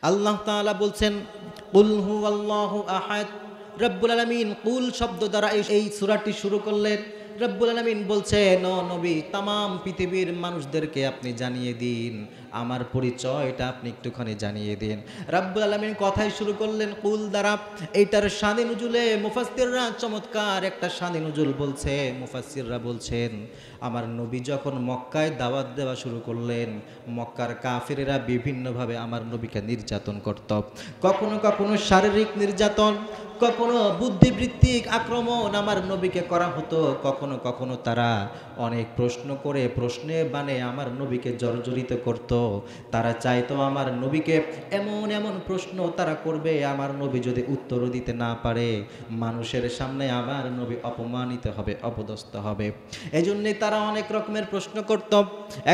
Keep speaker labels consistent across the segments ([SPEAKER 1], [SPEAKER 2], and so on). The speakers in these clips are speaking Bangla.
[SPEAKER 1] আল্লাহ তাআলা বলছেন কুল হুয়াল্লাহু আহাদ। রব্বুল আলামিন কুল শব্দ দ্বারা এই সূরাটি শুরু করলেন। রব্বুল আলামিন বলছেন, ও নবী, তামাম পৃথিবীর মানুষদেরকে আপনি জানিয়ে দিন আমার পরিচয়টা, আপনি একটুখানি জানিয়ে দিন। রব্বুল আলামিন কথাই শুরু করলেন কুল দ্বারা। এইটার শানে নুজুলে মুফাসসিররা চমৎকার একটা শানে নুজুল বলছে। মুফাসসিররা বলছেন, আমার নবী যখন মক্কায় দাওয়াত দেওয়া শুরু করলেন, মক্কার কাফিরেরা বিভিন্নভাবে আমার নবীকে নির্যাতন করত। কখনো কখনো শারীরিক নির্যাতন, কখনো বুদ্ধিবৃত্তিক আক্রমণ আমার নবীকে করা হতো। কখনো কখনো তারা অনেক প্রশ্ন করে প্রশ্নে বানে আমার নবীকে জর্জরিত করত। তারা চাইতো আমার নবীকে এমন এমন প্রশ্ন তারা করবে, আমার নবী যদি উত্তরও দিতে না পারে, মানুষের সামনে আমার নবী অপমানিত হবে, অপদস্থ হবে। এজন্যে তারা অনেক রকমের প্রশ্ন করত।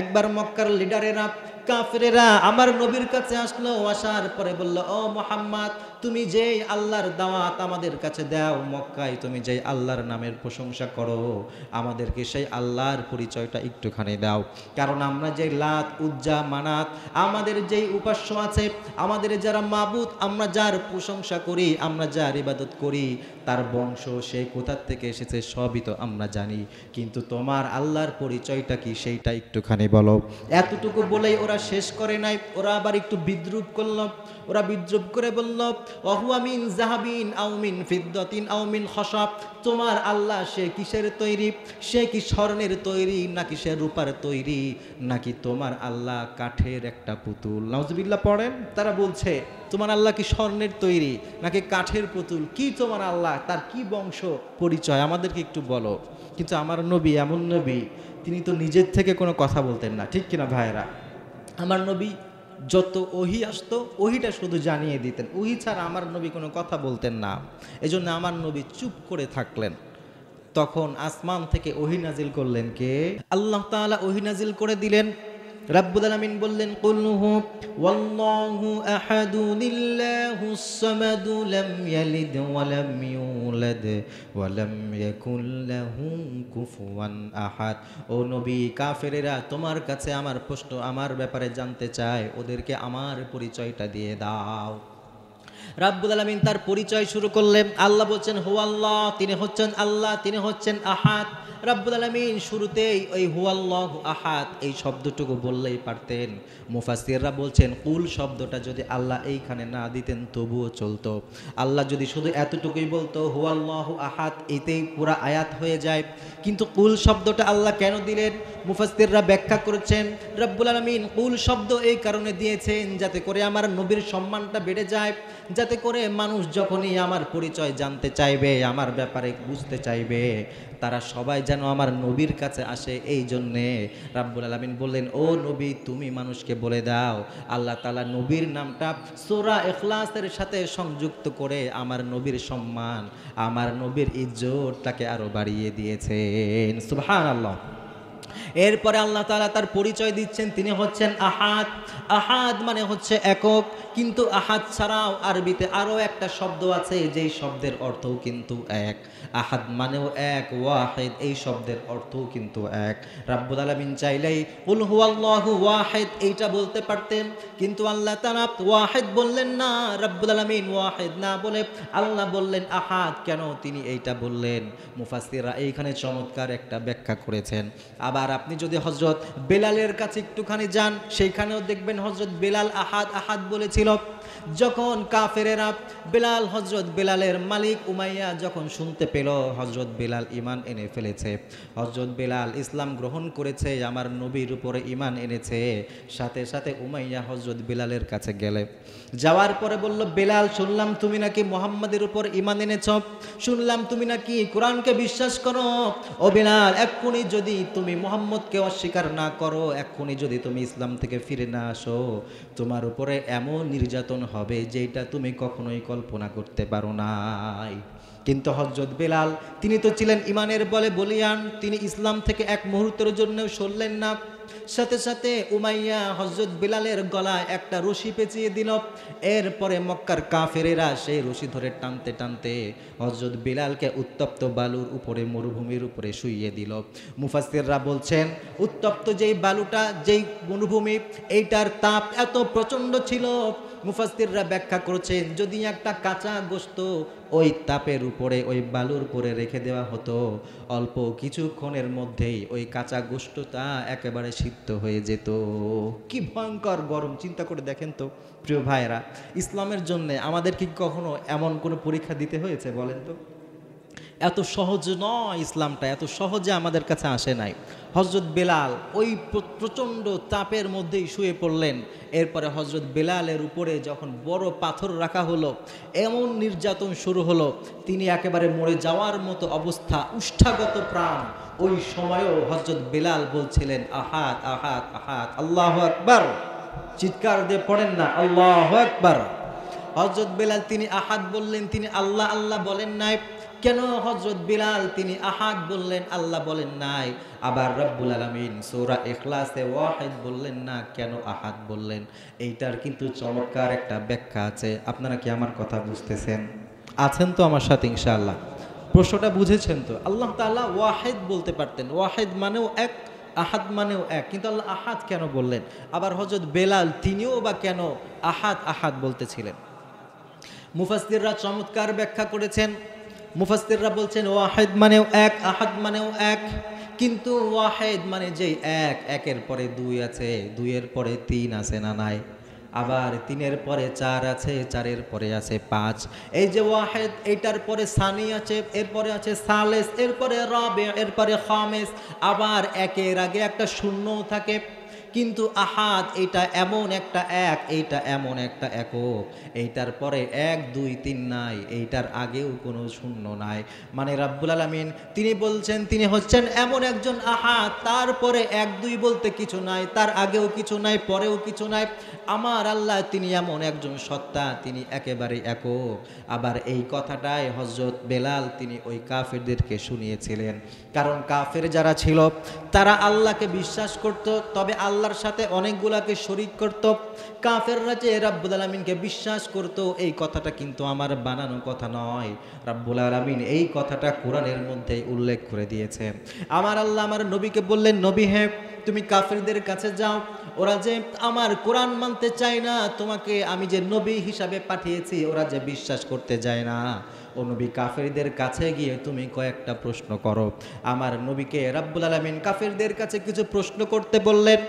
[SPEAKER 1] একবার মক্কার লিডারেরা, কাফেরেরা আমার নবীর কাছে আসলো। আসার পরে বলল, ও মুহাম্মদ, তুমি যেই আল্লাহর দাওয়াত আমাদের কাছে দাও, মক্কায় তুমি যেই আল্লাহর নামের প্রশংসা করো, আমাদেরকে সেই আল্লাহর পরিচয়টা একটুখানি দাও। কারণ আমরা যে লাত, উজ্জা, মানাত, আমাদের যেই উপাস্য আছে, আমাদের যারা মাবুদ, আমরা যার প্রশংসা করি, আমরা যার ইবাদত করি, তার বংশ সে কোথার থেকে এসেছে সবই তো আমরা জানি। কিন্তু তোমার আল্লাহর পরিচয়টা কি, সেইটা একটুখানি বলো। এতটুকু বলেই ওরা শেষ করে নাই, ওরা আবার একটু বিদ্রুপ করল। ওরা বিদ্রুপ করে বলল, ওহুয়া মিন যাহাবিন আও মিন ফিদ্দাতিন আও মিন খশাব। তোমার আল্লাহ সে কিসের তৈরি? সে কি স্বর্ণের তৈরি, নাকি সে রূপার তৈরি, নাকি তোমার আল্লাহ কাঠের একটা পুতুল? নাউজুবিল্লাহ পড়েন। তারা বলছে, তোমার আল্লাহ কি স্বর্ণের তৈরি নাকি কাঠের পুতুল? কি তোমার আল্লাহ, তার কি বংশ পরিচয়, আমাদেরকে একটু বলো। কিন্তু আমার নবী এমন নবী, তিনি তো নিজের থেকে কোনো কথা বলতেন না, ঠিক কিনা ভাইয়েরা? আমার নবী যত ওহি আসতো, ওহিটা শুধু জানিয়ে দিতেন, ওহি ছাড়া আমার নবী কোনো কথা বলতেন না। এজন্য আমার নবী চুপ করে থাকলেন। তখন আসমান থেকে ওহি নাজিল করলেন কে? আল্লাহ তাআলা ওহি নাজিল করে দিলেন। রাব্বুল আলামিন বললেন, কুল হু ওয়াল্লাহু আহাদু লিল্লাহুস সামাদু লাম ইয়ালিদ ওয়া লাম ইউলাদ ওয়া লাম ইয়াকুল লাহু কুফুয়ান আহাদ। ও নবী, কাফেরেরা তোমার কাছে আমার প্রশ্ন, আমার ব্যাপারে জানতে চায়, ওদেরকে আমার পরিচয়টা দিয়ে দাও। রাব্বুল আলামিন তার পরিচয় শুরু করলেন। আল্লাহ বলছেন হু আল্লাহ, তিনি হচ্ছেন আল্লাহ, তিনি হচ্ছেন আহাদ। রাব্বুল আলামিন শুরুতেই ওই হু আল্লাহু আহাদ এই শব্দটুকু বললেই পারতেন। মুফাসসিররা বলছেন কুল শব্দটা যদি আল্লাহ এইখানে না দিতেন তবুও চলতো। আল্লাহ যদি শুধু এতটুকুই বলতো হু আল্লাহু আহাদ, এতেই পুরা আয়াত হয়ে যায়। কিন্তু কুল শব্দটা আল্লাহ কেন দিলেন? মুফাসসিররা ব্যাখ্যা করেছেন, রাব্বুল আলামিন কুল শব্দ এই কারণে দিয়েছেন যাতে করে আমার নবীর সম্মানটা বেড়ে যায়, যাতে করে মানুষ যখনই আমার পরিচয় জানতে চাইবে, আমার ব্যাপারে বুঝতে চাইবে, তারা সবাই যেন আমার নবীর কাছে আসে। এই জন্যে রাব্বুল আলামিন বললেন, ও নবী, তুমি মানুষকে বলে দাও। আল্লাহ তাআলা নবীর নামটা সূরা ইখলাসের সাথে সংযুক্ত করে আমার নবীর সম্মান, আমার নবীর ইজ্জতটাকে আরো বাড়িয়ে দিয়েছেন। সুবহানাল্লাহ। এরপরে আল্লাহ তাআলা তার পরিচয় দিচ্ছেন, তিনি হচ্ছেন আহাদ। আহাদ মানে হচ্ছে একক। কিন্তু আহাদ ছাড়াও আরবিতে আরও একটা শব্দ আছে, যেই শব্দের অর্থও কিন্তু এক। আহাদ মানেও এক, ওয়াহিদ এই শব্দের অর্থও কিন্তু এক। রাব্বুল আলামিন চাইলেই কুল হুয়াল্লাহু ওয়াহিদ এইটা বলতে পারতেন, কিন্তু আল্লাহ তাআলা ওয়াহিদ বললেন না। রাব্বুল আলামিন ওয়াহিদ না বলে আল্লাহ বললেন আহাদ। কেন তিনি এইটা বললেন? মুফাসসিররা এইখানে চমৎকার একটা ব্যাখ্যা করেছেন। আবার আপনি যদি হযরত বেলালের কাছে একটুখানি যান, সেইখানেও দেখবেন হযরত বেলাল আহাদ আহাদ বলেছিল। যখন কাফেরেরা বেলাল, হযরত বেলালের মালিক উমাইয়া যখন শুনতে পেল হযরত বেলাল ঈমান এনে ফেলেছে, হযরত বেলাল ইসলাম গ্রহণ করেছে, আমার নবীর উপরে ঈমান এনেছে, সাথে সাথে উমাইয়া হযরত বেলালের কাছে গেলে, যাওয়ার পরে বলল, বেলাল, শুনলাম তুমি নাকি মুহাম্মাদের উপর ঈমান এনেছ, শুনলাম তুমি নাকি কোরআনকে বিশ্বাস করো। ও বেলাল, এক্ষুনি যদি তুমি মুহাম্মদকে অস্বীকার না করো, এক্ষুনি যদি তুমি ইসলাম থেকে ফিরে না আসো, তোমার উপরে এমন নির্যাতন হবে যেটা তুমি কখনোই কল্পনা করতে পারো নাই। কিন্তু হযরত বেলাল, তিনি তো ছিলেন ঈমানের বলে বলিয়ান, তিনি ইসলাম থেকে এক মুহূর্তের জন্যও সরলেন না। সাথে সাথে উমাইয়া হযরত বিলালের গলায় একটা রশি পেঁচিয়ে দিল। এরপরে মক্কার কাফেরেরা সেই রশি ধরে টানতে টানতে হযরত বিলালকে উত্তপ্ত বালুর উপরে, মরুভূমির উপরে শুইয়ে দিল। মুফাসসিররা বলছেন উত্তপ্ত যেই বালুটা, যেই মরুভূমি, এইটার তাপ এত প্রচণ্ড ছিল, মুফাসসিররা ব্যাখ্যা করেছেন যদি একটা কাঁচা গোশত ওই তাপের উপরে, ওই বালুর উপরে রেখে দেওয়া হতো, অল্প কিছুক্ষণের মধ্যেই ওই কাঁচা গোশতটা একেবারে সিদ্ধ হয়ে যেত। কি ভয়ঙ্কর গরম, চিন্তা করে দেখেন তো প্রিয় ভাইরা। ইসলামের জন্য আমাদের কি কখনো এমন কোনো পরীক্ষা দিতে হয়েছে বলেন তো? এত সহজ নয়, ইসলামটা এত সহজে আমাদের কাছে আসে নাই। হযরত বেলাল ওই প্রচণ্ড চাপের মধ্যেই শুয়ে পড়লেন। এরপরে হযরত বেলালের উপরে যখন বড় পাথর রাখা হলো, এমন নির্যাতন শুরু হলো, তিনি একেবারে মরে যাওয়ার মতো অবস্থা, উষ্ঠাগত প্রাণ। ওই সময়ও হযরত বেলাল বলছিলেন আহাদ আহাদ আহাদ, আল্লাহু আকবার। চিৎকার দিয়ে পড়েন না আল্লাহু আকবার। হযরত বেলাল তিনি আহাদ বললেন, তিনি আল্লাহ আল্লাহ বলেন নাই। কেন হযরত বিলাল তিনি আহাদ বললেন, আল্লাহ বলেন নাই? আবার রব্বুল আলামিন সূরা ইখলাসে ওয়াহিদ বললেন না, কেন আহাদ বললেন? এইটার কিন্তু চমৎকার একটা ব্যাখ্যা আছে। আপনারা কি আমার কথা বুঝতেছেন? আছেন তো আমার সাথে ইনশাআল্লাহ? প্রশ্নটা বুঝেছেন তো? আল্লাহ তাআলা ওয়াহিদ বলতে পারতেন, ওয়াহিদ মানেও এক, আহাদ মানেও এক, কিন্তু আল্লাহ আহাদ কেন বললেন? আবার হযরত বেলাল তিনিও বা কেন আহাদ আহাদ বলতেছিলেন? মুফাসসিররা চমৎকার ব্যাখ্যা করেছেন। মুফাসসিররা বলছেন ওয়াহিদ মানেও এক, আহাদ মানেও এক, কিন্তু ওয়াহিদ মানে যেই এক, একের পরে দুই আছে, দুইয়ের পরে তিন আছে না নাই? আবার তিনের পরে চার আছে, চারের পরে আছে পাঁচ। এই যে ওয়াহিদ, এইটার পরে সানি আছে, এরপরে আছে সালেস, এরপরে রাবে, এরপরে খামেস, আবার একের আগে একটা শূন্যও থাকে। কিন্তু আহাদ এটা এমন একটা এক, এইটা এমন একটা একক, এইটার পরে এক দুই তিন নাই, এইটার আগেও কোনো শূন্য নাই। মানে রাব্বুল আলামিন তিনি বলছেন তিনি হচ্ছেন এমন একজন আহাদ, তারপরে এক দুই বলতে কিছু নাই, তার আগেও কিছু নাই, পরেও কিছু নাই। আমার আল্লাহ তিনি এমন একজন সত্তা, তিনি একেবারে একক। আবার এই কথাটাই হযরত বেলাল তিনি ওই কাফেরদেরকে শুনিয়েছিলেন। কারণ কাফের যারা ছিল তারা আল্লাহকে বিশ্বাস করত, তবে আল্লাহর সাথে অনেকগুলাকে শরীক করত। কাফেররা যে রাব্বুল আলামিনকে বিশ্বাস করত, এই কথাটা কিন্তু আমার বানানো কথা নয়। রাব্বুল আলামিন এই কথাটা কোরআনের মধ্যে উল্লেখ করে দিয়েছেন। আমার আল্লাহ আমার নবীকে বললেন, নবী হ্যাঁ তুমি কাফেরদের কাছে যাও, ওরা যে আমার কোরআন মানতে চায় না, তোমাকে আমি যে নবী হিসাবে পাঠিয়েছি ওরা যে বিশ্বাস করতে যায় না, ও নবী কাফেরদের কাছে গিয়ে তুমি কয়েকটা প্রশ্ন করো। আমার নবীকে রাব্বুল আলামিন কাফেরদের কাছে কিছু প্রশ্ন করতে বললেন।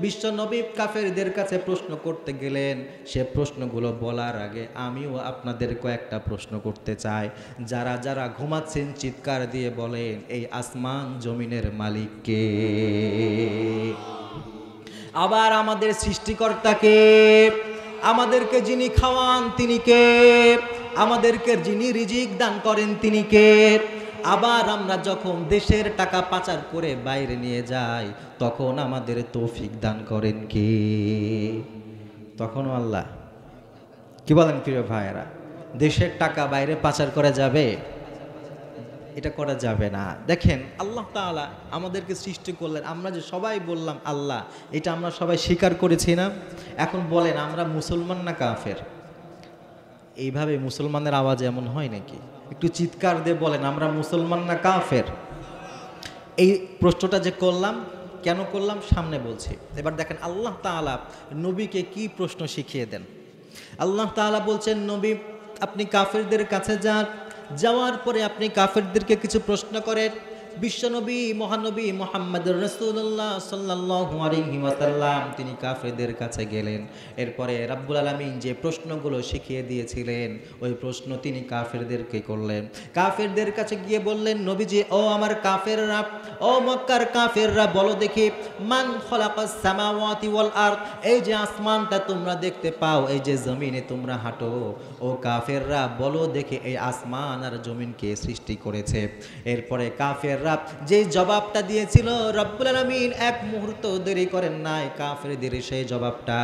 [SPEAKER 1] বিশ্ব নবী কাফেরদের কাছে প্রশ্ন করতে গেলেন। সে প্রশ্নগুলো বলার আগে আমিও আপনাদের কয়েকটা প্রশ্ন করতে চাই। যারা যারা ঘুমাচ্ছেন চিৎকার দিয়ে বলেন, এই আসমান জমিনের মালিক কে? আবার আমাদের সৃষ্টিকর্তাকে, আমাদেরকে যিনি খাওয়ান তিনি কে? আমাদেরকে যিনি রিজিক দান করেন তিনি কে? আবার আমরা যখন দেশের টাকা পাচার করে বাইরে নিয়ে যাই তখন আমাদের তৌফিক দান করেন কে? তখনও আল্লাহ। কি বলেন প্রিয় ভাইয়েরা? দেশের টাকা বাইরে পাচার করা যাবে? এটা করা যাবে না। দেখেন আল্লাহ তাআলা আমাদেরকে সৃষ্টি করলেন, আমরা যে সবাই বললাম আল্লাহ, এটা আমরা সবাই স্বীকার করেছি না? এখন বলেন আমরা মুসলমান না কাফের? এইভাবে মুসলমানের আওয়াজ এমন হয় নাকি? একটু চিৎকার দিয়ে বলেন আমরা মুসলমান না কাফের? এই প্রশ্নটা যে করলাম, কেন করলাম সামনে বলছি। এবার দেখেন আল্লাহ তাআলা নবীকে কি প্রশ্ন শিখিয়ে দেন। আল্লাহ তাআলা বলছেন, নবী আপনি কাফেরদের কাছে যান, যাওয়ার পরে আপনি কাফেরদেরকে কিছু প্রশ্ন করেন। বিশ্বনবী মহানবী মুহাম্মদুর রাসূলুল্লাহ সাল্লাল্লাহু আলাইহি ওয়াসাল্লাম তিনি কাফেরদের কাছে গেলেন। এরপরে রাব্বুল আলামিন যে প্রশ্নগুলো শিখিয়ে দিয়েছিলেন ওই প্রশ্ন তিনি কাফেরদেরকে করলেন। কাফেরদের কাছে গিয়ে বললেন, নবীজি ও আমার কাফেররা, ও মক্কার কাফেররা, বলো দেখি মান খলাকাস সামাওয়াতি ওয়াল আরদ, এই যে আসমানটা তোমরা দেখতে পাও, এই যে জমিনে তোমরা হাঁটো, ও কাফেররা বলো দেখি এই আসমান আর জমিন কে সৃষ্টি করেছে? এরপরে কাফেররা যে জবাবটা দিয়েছিল রব্বুল আলামিন এক মুহূর্ত দেরি করেন নাই, কাফেরদের সেই জবাবটা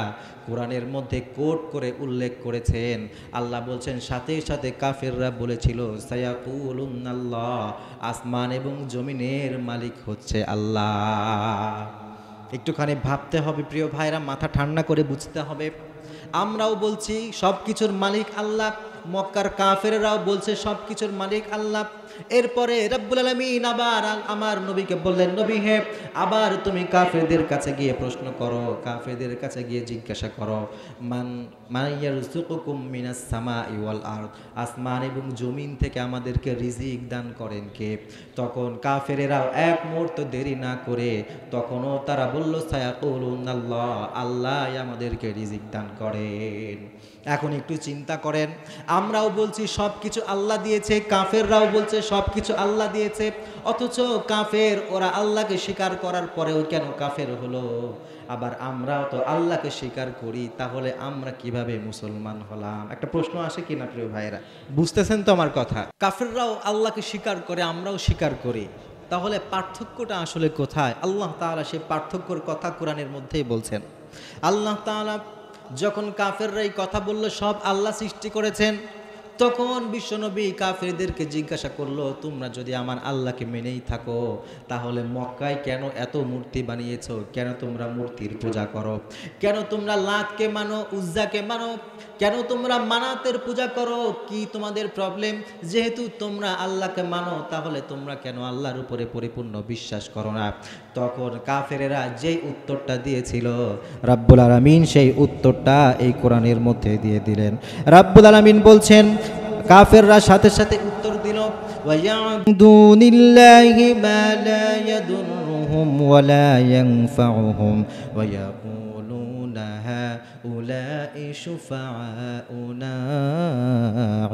[SPEAKER 1] কোরআনের মধ্যে কোট করে উল্লেখ করেছেন। আল্লাহ বলছেন সাথে সাথে কাফেররা বলেছিল সায়াকুলুনাল্লাহ, আসমান এবং জমিনের মালিক হচ্ছে আল্লাহ। একটুখানি ভাবতে হবে প্রিয় ভাইরা, মাথা ঠান্ডা করে বুঝতে হবে। আমরাও বলছি সব কিছুর মালিক আল্লাহ, মক্কার কাফেররাও বলছে সব কিছুর মালিক আল্লাহ। এরপরে রব্বুল আলামিন আবার আমার নবীকে বললেন, নবী হে, আবার তুমি কাফেরদের কাছে গিয়ে প্রশ্ন করো, কাফেরদের কাছে গিয়ে জিজ্ঞাসা করো, মান ইয়ারযুকুকুম মিনাস সামাই ওয়াল আরদ, আসমান এবং জমিন থেকে আমাদেরকে রিজিক দান করেন কে? তখন কাফেরেরাও এক মুহূর্ত দেরি না করে তখনও তারা বলল, সায়াকুলুনাল্লাহ, আল্লাহ আমাদেরকে রিজিক দান করেন। এখন একটু চিন্তা করেন, আমরাও বলছি সব কিছু আল্লাহ দিয়েছে, কাফেররাও বলছে সব কিছু আল্লাহ দিয়েছে, অথচ কাফের ওরা আল্লাহকে স্বীকার করার পরেও কেন কাফের হলো? আবার আমরাও তো আল্লাহকে স্বীকার করি, তাহলে আমরা কিভাবে মুসলমান হলাম? একটা প্রশ্ন আসে কিনা প্রিয় ভাইরা? বুঝতেছেন তো আমার কথা? কাফেররাও আল্লাহকে স্বীকার করে, আমরাও স্বীকার করি, তাহলে পার্থক্যটা আসলে কোথায়? আল্লাহ তাআলা সেই পার্থক্যর কথা কোরআনের মধ্যেই বলছেন। আল্লাহ তাআলা যখন কাফেররা এই কথা বলল সব আল্লাহ সৃষ্টি করেছেন, তখন বিশ্বনবী কাফেরদেরকে জিজ্ঞাসা করলো, তোমরা যদি আমার আল্লাহকে মেনেই থাকো তাহলে মক্কায় কেন এত মূর্তি বানিয়েছো? কেন তোমরা মূর্তির পূজা করো? কেন তোমরা লাতকে মানো, উজ্জাকে মানো? কেন তোমরা মানাতের পূজা করো? কি তোমাদের প্রবলেম? যেহেতু তোমরা আল্লাহকে মানো, তাহলে তোমরা কেন আল্লাহর উপরে পরিপূর্ণ বিশ্বাস করো না? তখন কাফেরেরা যেই উত্তরটা দিয়েছিল, রাব্বুল আলামিন সেই উত্তরটা এই কোরআনের মধ্যে দিয়ে দিলেন। রাব্বুল আলামিন বলছেন, কাফেররা সাথে সাথে উত্তর দিল, ওয়ায়াদুনিল্লাহি মা লা ইয়াদুররুহুম ওয়া লা ইয়ানফাউহুম ওয়া ইয়াকুলুনা হাউলাই শুফাআউনা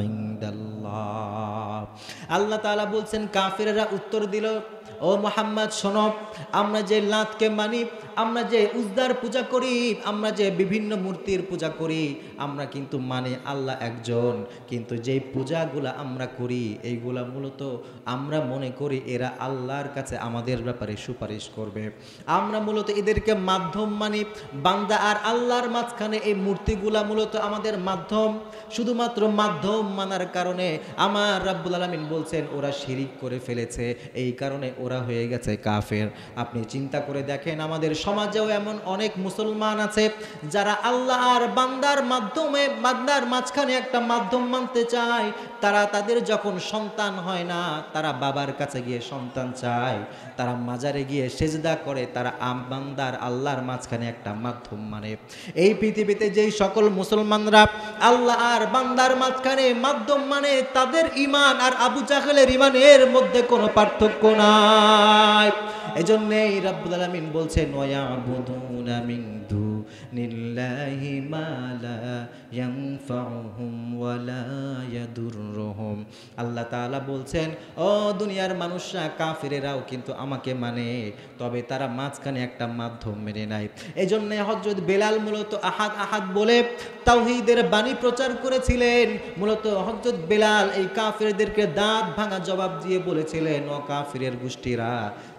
[SPEAKER 1] ইনদাল্লাহ। আল্লাহ তাআলা বলছেন, কাফেররা উত্তর দিল, ও মুহাম্মদ শোনো, আমরা যে লাতকে মানি, আমরা যে উজ্জার পূজা করি, আমরা যে বিভিন্ন মূর্তির পূজা করি, আমরা কিন্তু মানে আল্লাহ একজন, কিন্তু যেই পূজাগুলা আমরা করি এইগুলা মূলত আমরা মনে করি এরা আল্লাহর কাছে আমাদের ব্যাপারে সুপারিশ করবে। আমরা মূলত এদেরকে মাধ্যম মানি, বান্দা আর আল্লাহর মাঝখানে এই মূর্তিগুলা মূলত আমাদের মাধ্যম। শুধুমাত্র মাধ্যম মানার কারণে আমার রাব্বুল আলামিন বলছেন ওরা শিরিক করে ফেলেছে, এই কারণে ওরা হয়ে গেছে কাফের। আপনি চিন্তা করে দেখেন, আমাদের সমাজেও এমন অনেক মুসলমান আছে যারা আল্লাহ আর বান্দার মাধ্যমে, বান্দার মাঝখানে একটা মাধ্যম মানতে চায়। তারা তাদের যখন সন্তান হয় না, তারা বাবার কাছে গিয়ে সন্তান চায়, তারা মাজারে গিয়ে সেজদা করে, তারা বান্দার আল্লাহর মাঝখানে একটা মাধ্যম মানে। এই পৃথিবীতে যেই সকল মুসলমানরা আল্লাহ আর বান্দার মাঝখানে মাধ্যম মানে, তাদের ঈমান আর আবু জাহেলের ঈমানের মধ্যে কোনো পার্থক্য নাই। এজন্যই রাব্বুল আলামিন বলছেন, ওয়ায়াবুদুনা মিন দুনিল্লাহি মা লা ইয়ানফাউহুম ওয়া লা ইয়াদুররুহুম। আল্লাহ তাআলা বলছেন, ও দুনিয়ার মানুষরা, কাফেরেরাও কিন্তু আমাকে মানে, তবে তারা মাঝখানে একটা মাধ্যম মেনে নেয়। এজন্য হযরত বেলাল মূলত আহাদ আহাদ বলে তাওহীদের বাণী প্রচার করেছিলেন। মূলত হযরত বেলাল এই কাফেরদেরকে দাঁত ভাঙা জবাব দিয়ে বলেছিলেন, ও কাফেরের গোষ্ঠীরা,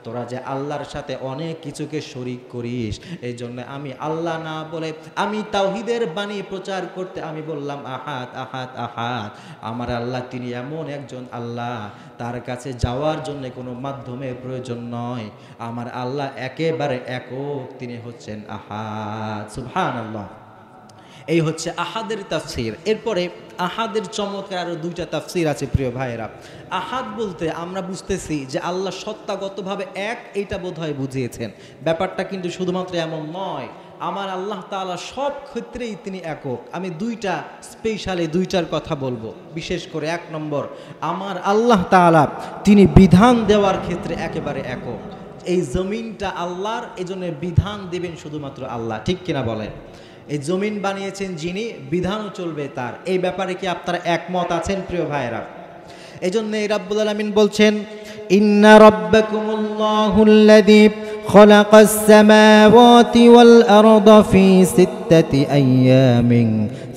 [SPEAKER 1] তোরা যে আল্লাহর সাথে অনেক কিছুকে শরীক করিস, এই জন্য আমি আল্লাহ না বলে আমি তাওহীদের বাণী প্রচার করতে আমি বললাম আহাদ আহাদ আহাদ। আমার আল্লাহ তিনি এমন একজন আল্লাহ, তার কাছে যাওয়ার জন্য কোনো মাধ্যমের প্রয়োজন নয়। আমার আল্লাহ একেবারে একক, তিনি হচ্ছেন আহাদ। সুবহানাল্লাহ। এই হচ্ছে আহাদের তাফসীর। এরপরে আহাদের চমৎকার আরও দুইটা তাফসীর আছে প্রিয় ভাইয়েরা। আহাদ বলতে আমরা বুঝতেছি যে আল্লাহ সত্তাগতভাবে এক, এইটা বোধহয় বুঝিয়েছেন। ব্যাপারটা কিন্তু শুধুমাত্র এমন নয়, আমার আল্লাহ তাআলা সব ক্ষেত্রেই তিনি একক। আমি দুইটা স্পেশালি দুইটার কথা বলবো, বিশেষ করে এক নম্বর, আমার আল্লাহ তাআলা তিনি বিধান দেওয়ার ক্ষেত্রে একেবারে একক। এই জমিনটা আল্লাহর, এজন্য বিধান দেবেন শুধুমাত্র আল্লাহ, ঠিক কিনা বলেন? এই জমিন বানিয়েছেন যিনি, বিধানও চলবে তার। এই ব্যাপারে কি আপনারা একমত আছেন প্রিয় ভাইয়েরা? এজন্য রাব্বুল আলামিন বলছেন, ইন্না রাব্বাকুমুল্লাহুল্লাযী খালাকাস সামাওয়াতি ওয়াল আরদা ফি সিত্তাতি আইয়ামিন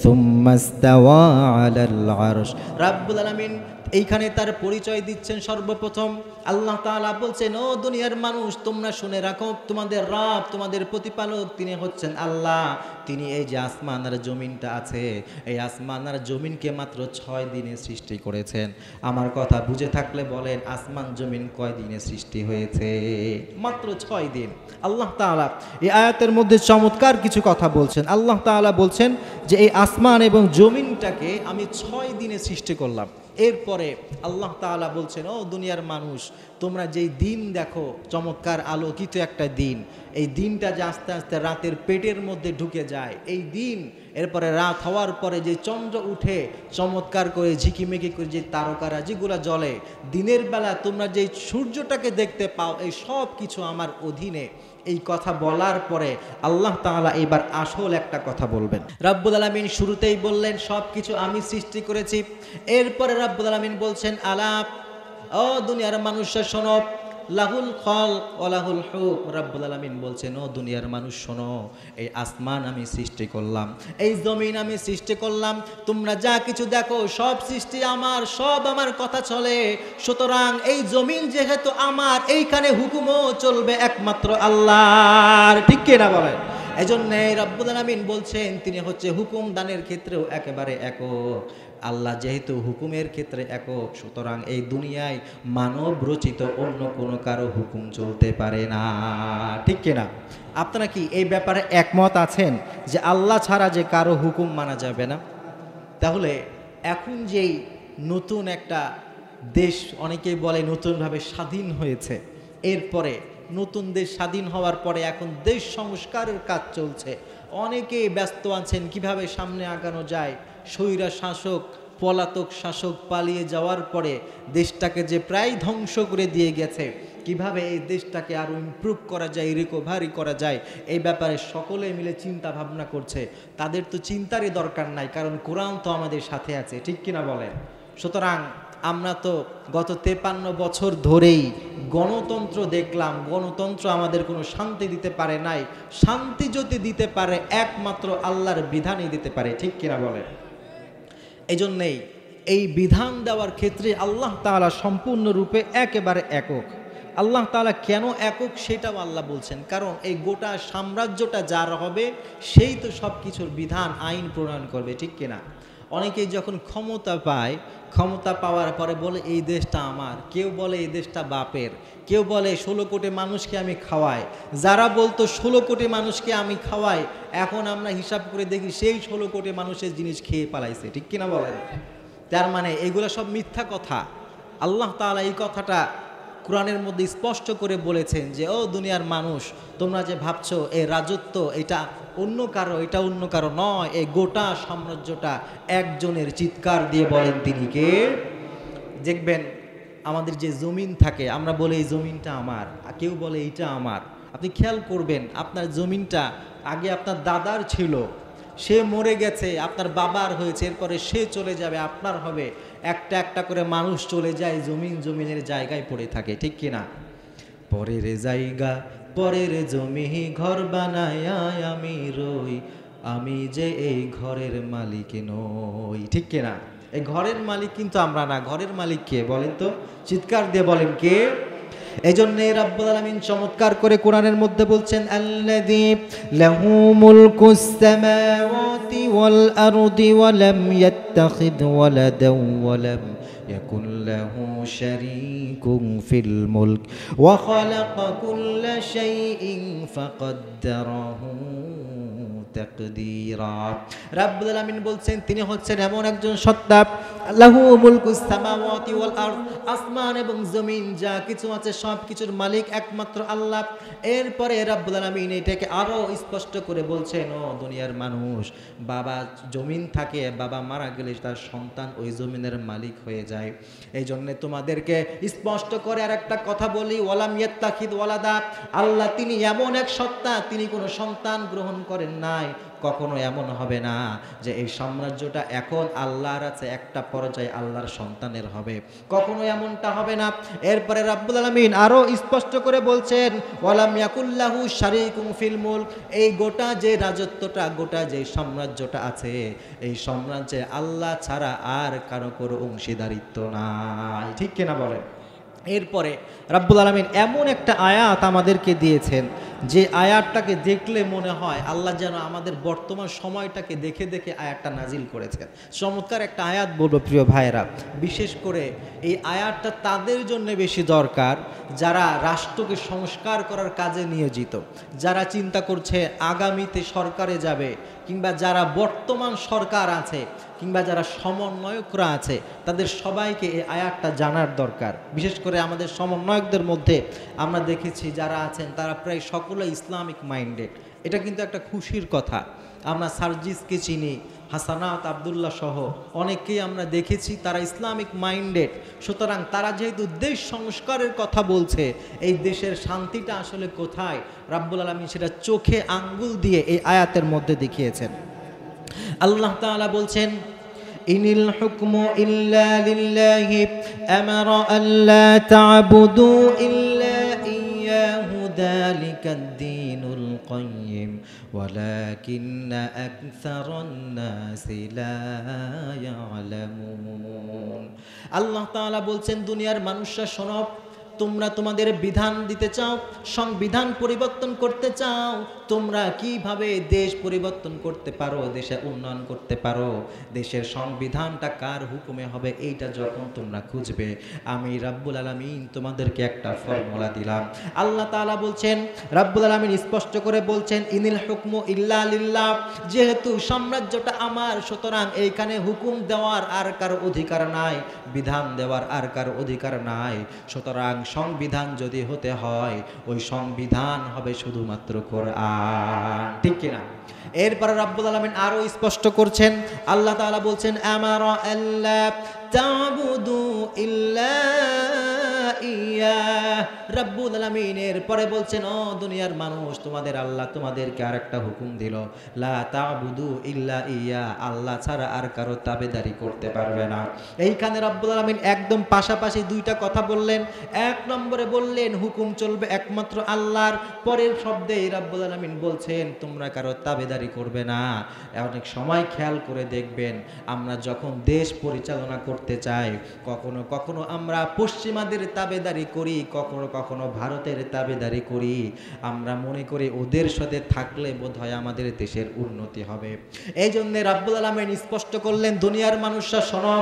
[SPEAKER 1] সুম্মা ইসতাওয়া আলাল আরশ। রাব্বুল আলামিন এইখানে তার পরিচয় দিচ্ছেন। সর্বপ্রথম আল্লাহ তাআলা বলছেন, ও দুনিয়ার মানুষ, তোমরা শুনে রাখো, তোমাদের রব, তোমাদের প্রতিপালক তিনি হচ্ছেন আল্লাহ। তিনি এই যে আসমান আর জমিনটা আছে, এই আসমান আর জমিনকে মাত্র 6 দিনে সৃষ্টি করেছেন। আমার কথা বুঝে থাকলে বলেন, আসমান জমিন কয় দিনে সৃষ্টি হয়েছে? মাত্র 6 দিন। আল্লাহ তাআলা এই আয়াতের মধ্যে চমৎকার কিছু কথা বলছেন। আল্লাহ তাআলা বলছেন যে এই আসমান এবং জমিনটাকে আমি 6 দিনে সৃষ্টি করলাম। এরপরে আল্লাহ তাআলা বলছেন, ও দুনিয়ার মানুষ, তোমরা যেই দিন দেখো, চমৎকার আলোকিত একটা দিন, এই দিনটা যে আস্তে আস্তে রাতের পেটের মধ্যে ঢুকে যায়, এই দিন, এরপরে রাত হওয়ার পরে যে চন্দ্র উঠে চমৎকার করে ঝিকিমিকি করে যে তারকারাজিগুলো জ্বলে, দিনের বেলা তোমরা যেই সূর্যটাকে দেখতে পাও, এই সব কিছু আমার অধীনে। এই কথা বলার পরে আল্লাহ তাআলা এবার আসল একটা কথা বলবেন। রব্বুল আলামিন শুরুতেই বললেন সব কিছু আমি সৃষ্টি করেছি। এরপরে রব্বুল আলামিন বলছেন, আলাপ, ও দুনিয়ার মানুষরা শোনো, লাহুল খালক ওয়া লাহুল হুকম। রব্বুল আলামিন বলছেন, ও দুনিয়ার মানুষ শোনো, এই আসমান আমি সৃষ্টি করলাম, এই জমিন আমি সৃষ্টি করলাম, তোমরা যা কিছু দেখো সব সৃষ্টি আমার, সব আমার কথা চলে। সুতরাং এই জমিন যেহেতু আমার, এইখানে হুকুমও চলবে একমাত্র আল্লাহর। ঠিক কিনা বলেন? এজন্য রব্বুল আলামিন বলছেন তিনি হচ্ছে হুকুম দানের ক্ষেত্রেও একেবারে একক। আল্লাহ যেহেতু হুকুমের ক্ষেত্রে একক, সুতরাং এই দুনিয়ায় মানব রচিত অন্য কোনো কারো হুকুম চলতে পারে না। ঠিক কিনা? আপনারা কি এই ব্যাপারে একমত আছেন যে আল্লাহ ছাড়া যে কারো হুকুম মানা যাবে না? তাহলে এখন যেই নতুন একটা দেশ, অনেকেই বলে নতুনভাবে স্বাধীন হয়েছে, এরপরে নতুন দেশ স্বাধীন হওয়ার পরে এখন দেশ সংস্কারের কাজ চলছে, অনেকেই ব্যস্ত আছেন কিভাবে সামনে আগানো যায়। স্বৈরা শাসক, পলাতক শাসক পালিয়ে যাওয়ার পরে দেশটাকে যে প্রায় ধ্বংস করে দিয়ে গেছে, কিভাবে এই দেশটাকে আরও ইমপ্রুভ করা যায়, রিকভারি করা যায়, এই ব্যাপারে সকলে মিলে চিন্তা ভাবনা করছে। তাদের তো চিন্তারই দরকার নাই, কারণ কোরআন তো আমাদের সাথে আছে। ঠিক কিনা বলেন? সুতরাং আমরা তো গত 53 বছর ধরেই গণতন্ত্র দেখলাম, গণতন্ত্র আমাদের কোনো শান্তি দিতে পারে নাই। শান্তি যদি দিতে পারে একমাত্র আল্লাহর বিধানই দিতে পারে। ঠিক কিনা বলেন? এই জন্যেই এই বিধান দেওয়ার ক্ষেত্রে আল্লাহ তাআলা সম্পূর্ণরূপে একেবারে একক। আল্লাহ তাআলা কেন একক সেটাও আল্লাহ বলছেন, কারণ এই গোটা সাম্রাজ্যটা যার হবে সেই তো সব কিছুর বিধান আইন প্রণয়ন করবে। ঠিক কিনা? অনেকেই যখন ক্ষমতা পায়, ক্ষমতা পাওয়ার পরে বলে এই দেশটা আমার, কেউ বলে এই দেশটা বাপের, কেউ বলে 16 কোটি মানুষকে আমি খাওয়াই। যারা বলতো 16 কোটি মানুষকে আমি খাওয়াই, এখন আমরা হিসাব করে দেখি সেই 16 কোটি মানুষের জিনিস খেয়ে পালাইছে। ঠিক কিনা বলেন? তার মানে এগুলো সব মিথ্যা কথা। আল্লাহ তাআলা এই কথাটা কোরআনের মধ্যে স্পষ্ট করে বলেছেন যে, ও দুনিয়ার মানুষ, তোমরা যে ভাবছো এই রাজত্ব এটা অন্য কারো, এটা অন্য কারো নয়, এই গোটা সাম্রাজ্যটা একজনের। চিৎকার দিয়ে বলেন তিনি কে? দেখবেন আমাদের যে জমিন থাকে, আমরা বলি এই জমিনটা আমার, কেউ বলে এইটা আমার। আপনি খেয়াল করবেন, আপনার জমিনটা আগে আপনার দাদার ছিল, সে মরে গেছে, আপনার বাবার হয়েছে, এরপরে সে চলে যাবে, আপনার হবে। একটা একটা করে মানুষ চলে যায়, জমিনের জায়গায় পড়ে থাকে। ঠিক কিনা? পরের জায়গা, পরের জমি, ঘর বানায় আমি রই, আমি যে এই ঘরের মালিক নই। ঠিক কিনা? এই ঘরের মালিক কিন্তু আমরা না। ঘরের মালিক কে বলেন তো? চিৎকার দিয়ে বলেন কে? এজন্য রব্বুল আলামিন চমৎকার করে কোরআনের মধ্যে বলছেন, আল্লাযী লাহু মুলকুস সামাওয়াতি ওয়াল আরদি ওয়া লাম ইয়াত্তাখিদ ওয়ালাদান ওয়া লাম ইয়াকুন লাহু শারীকুন ফিল মুলক ওয়া খালাকা কুল্লা শাইইন ফাকাদ্দারাহু তাকদীরা। রব্বুল আলামিন বলছেন তিনি হচ্ছেন এমন একজন সত্তা, লাহু মুলকুস সামাওয়াতি ওয়াল আরদ, আসমান এবং জমিন যা কিছু আছে সব কিছুর মালিক একমাত্র আল্লাহ। এরপরে রব্বুল আলামিন এটাকে আরো স্পষ্ট করে বলছেন, ও দুনিয়ার মানুষ, বাবা জমিন থাকে, বাবা মারা গেলে তার সন্তান ওই জমিনের মালিক হয়ে যায়। এই জন্য তোমাদেরকে স্পষ্ট করে আর একটা কথা বলি, ওয়ালাম ইয়াত্তাখিদ ওয়ালাদা, আল্লাহ তিনি এমন এক সত্তা, তিনি কোনো সন্তান গ্রহণ করেন নাই। কখনো এমন হবে না যে এই সাম্রাজ্যটা এখন আল্লাহর আছে, একটা পর্যায়ে আল্লাহর সন্তানের হবে, কখনো এমনটা হবে না। এরপরে রব্বুল আলামিন আরো স্পষ্ট করে বলছেন, ওয়ালাম ইয়াকুল্লাহু শারীকুন ফিল মুলক, এই গোটা যে রাজত্বটা, গোটা যে সাম্রাজ্যটা আছে, এই সাম্রাজ্যে আল্লাহ ছাড়া আর কারো কোনো অংশীদারিত্ব নাই। ঠিক কিনা বলেন? এরপরে রব্বুল আলামিন এমন একটা আয়াত আমাদেরকে দিয়েছেন যে আয়াতটাকে দেখলে মনে হয় আল্লাহ যেন আমাদের বর্তমান সময়টাকে দেখে দেখে আয়াতটা নাজিল করেছেন। চমৎকার একটা আয়াত বলবো প্রিয় ভাইয়েরা, বিশেষ করে এই আয়াতটা তাদের জন্য বেশি দরকার যারা রাষ্ট্রকে সংস্কার করার কাজে নিয়োজিত, যারা চিন্তা করছে আগামীতে সরকারে যাবে, কিংবা যারা বর্তমান সরকার আছে, কিংবা যারা সমন্বয়করা আছে, তাদের সবাইকে এই আয়াতটা জানার দরকার। বিশেষ করে আমাদের সমন্বয়কদের মধ্যে আমরা দেখেছি যারা আছেন তারা প্রায় সকলে ইসলামিক মাইন্ডেড। এটা কিন্তু একটা খুশির কথা। আমরা সার্জিসকে চিনি, হাসানাত আবদুল্লাহ সহ অনেককেই আমরা দেখেছি তারা ইসলামিক মাইন্ডেড। সুতরাং তারা যেহেতু দেশ সংস্কারের কথা বলছে, এই দেশের শান্তিটা আসলে কোথায়, রাব্বুল আলামিন সেটা চোখে আঙ্গুল দিয়ে এই আয়াতের মধ্যে দেখিয়েছেন। আল্লাহ তাআলা বলছেন, ইনিল হুকমু ইল্লা লিল্লাহি আমারা আল্লা তা'বুদু ইল্লা ইয়াহু যালিকাদ দীনুল কাইয়্যিম ওয়ালাকিন্না আকসারান নাসি লা ইয়ালামুন। আল্লাহ তাআলা বলছেন, দুনিয়ার মানুষরা শোনো, তোমরা তোমাদের বিধান দিতে চাও, সংবিধান পরিবর্তন করতে চাও, তোমরা কিভাবে দেশ পরিবর্তন করতে পারো, দেশে উন্নয়ন করতে পারো, দেশের সংবিধানটা কার হুকুমে হবে, এইটা যখন তোমরা খুঁজবে, আমি রাব্বুল আলামিন তোমাদেরকে একটা ফর্মুলা দিলাম। আল্লাহ তাআলা বলছেন, রাব্বুল আলামিন স্পষ্ট করে বলছেন, ইনিল হুকমু ইল্লা লিল্লাহ, যেহেতু সাম্রাজ্যটা আমার, সুতরাং এইখানে হুকুম দেওয়ার আর কারো অধিকার নাই, বিধান দেওয়ার আর কারো অধিকার নাই। সুতরাং সংবিধান যদি হতে হয়, ওই সংবিধান হবে শুধুমাত্র কোরআন, ঠিক কিনা? এরপরে রাব্বুল আলামিন আরো স্পষ্ট করছেন, আল্লাহ তাআলা বলছেন, আমারা আল্লা তা'বুদু ইল্লা ইয়া। রাব্বুল আলামিন এরপরে বলছেন, ও দুনিয়ার মানুষ, তোমাদের আল্লাহ তোমাদেরকে আরেকটা হুকুম দিল, লা তা'বুদু ইল্লা ইয়া, আল্লাহ ছাড়া আর কারো তাবেদারি করতে পারবে না। এইখানে রাব্বুল আলামিন একদম পাশাপাশি দুইটা কথা বললেন। এক নম্বরে বললেন হুকুম চলবে একমাত্র আল্লাহর, পরের শব্দেই রাব্বুল আলামিন বলছেন তোমরা কারো তাবেদারি করবে না। অনেক সময় খেয়াল করে দেখবেন, আমরা যখন দেশ পরিচালনা করতে চাই, কখনো কখনো আমরা পশ্চিমাদের তাবেদারি করি, কখনো কখনো ভারতের তাবেদারি করি। আমরা মনে করি ওদের সাথে থাকলে বোধহয় আমাদের দেশের উন্নতি হবে। এই জন্য রাব্বুল আলামিন স্পষ্ট করলেন, দুনিয়ার মানুষরা শোনো,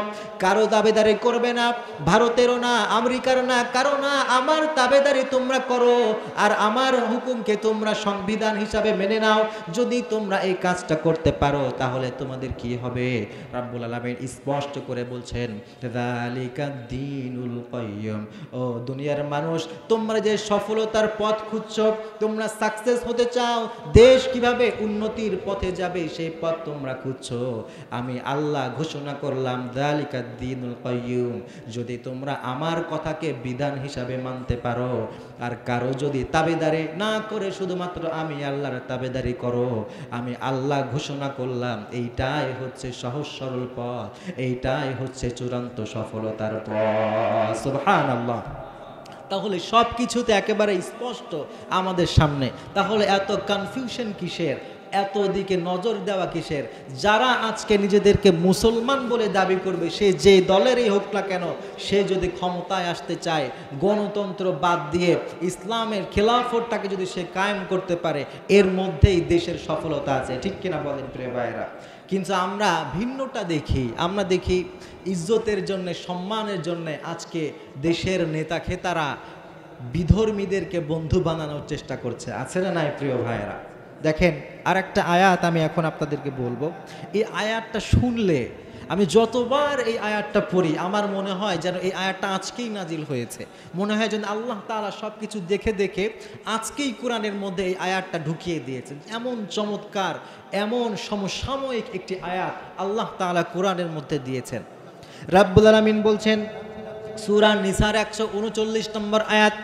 [SPEAKER 1] কারো তাবেদারি করবে না, ভারতেরও না, আমেরিকার না, কারো না, আমার তাবেদারি তোমরা করো, আর আমার হুকুমকে তোমরা সংবিধান হিসাবে মেনে নাও। যদি তোমরা এই কাজটা করতে পারো, তাহলে তোমাদের কি হবে? রাব্বুল আলামিন স্পষ্ট করে বলছেন, যালিকাদ দীনুল কাইয়্যিম, ও দুনিয়ার মানুষ, তোমরা যে সফলতার পথ খুঁজছো, তোমরা সাকসেস হতে চাও, দেশ কিভাবে উন্নতির পথে যাবে সেই পথ তোমরা খুঁজছো, আমি আল্লাহ ঘোষণা করলাম যালিকাদ দীনুল কাইয়্যিম, যদি তোমরা আমার কথাকে বিধান হিসাবে মানতে পারো, আর কারো যদি তাবেদারি না করে শুধুমাত্র আমি আল্লাহর তাবেদারি করো, আমি আল্লাহ ঘোষণা করলাম এইটাই হচ্ছে সহজ সরল পথ, এইটাই হচ্ছে চূড়ান্ত সফলতার পথ। সুবহানাল্লাহ। তাহলে সব কিছুতে একেবারে স্পষ্ট আমাদের সামনে, তাহলে এত কনফিউশন কিসের, এত দিকে নজর দেওয়া কিসের? যারা আজকে নিজেদেরকে মুসলমান বলে দাবি করবে, সে যে দলেরই হোক না কেন, সে যদি ক্ষমতায় আসতে চায়, গণতন্ত্র বাদ দিয়ে ইসলামের খেলাফতটাকে যদি সে কায়েম করতে পারে, এর মধ্যেই দেশের সফলতা আছে, ঠিক কিনা বলেন প্রিয় ভাইরা? কিন্তু আমরা ভিন্নটা দেখি, আমরা দেখি ইজ্জতের জন্য, সম্মানের জন্য আজকে দেশের নেতা খেতারা বিধর্মীদেরকে বন্ধু বানানোর চেষ্টা করছে, আছে না নাই প্রিয় ভাইয়েরা? দেখেন, আর একটা আয়াত আমি এখন আপনাদেরকে বলবো। এই আয়াতটা শুনলে, আমি যতবার এই আয়াতটা পড়ি, আমার মনে হয় যেন এই আয়াতটা আজকেই নাজিল হয়েছে। মনে হয় যেন আল্লাহ তাআলা সব কিছু দেখে দেখে আজকেই কোরআনের মধ্যে এই আয়াতটা ঢুকিয়ে দিয়েছেন। এমন চমৎকার, এমন সমসাময়িক একটি আয়াত আল্লাহ তাআলা কোরআনের মধ্যে দিয়েছেন। রাব্বুল আলামিন বলছেন, সূরা নিসার 139 নম্বর আয়াত,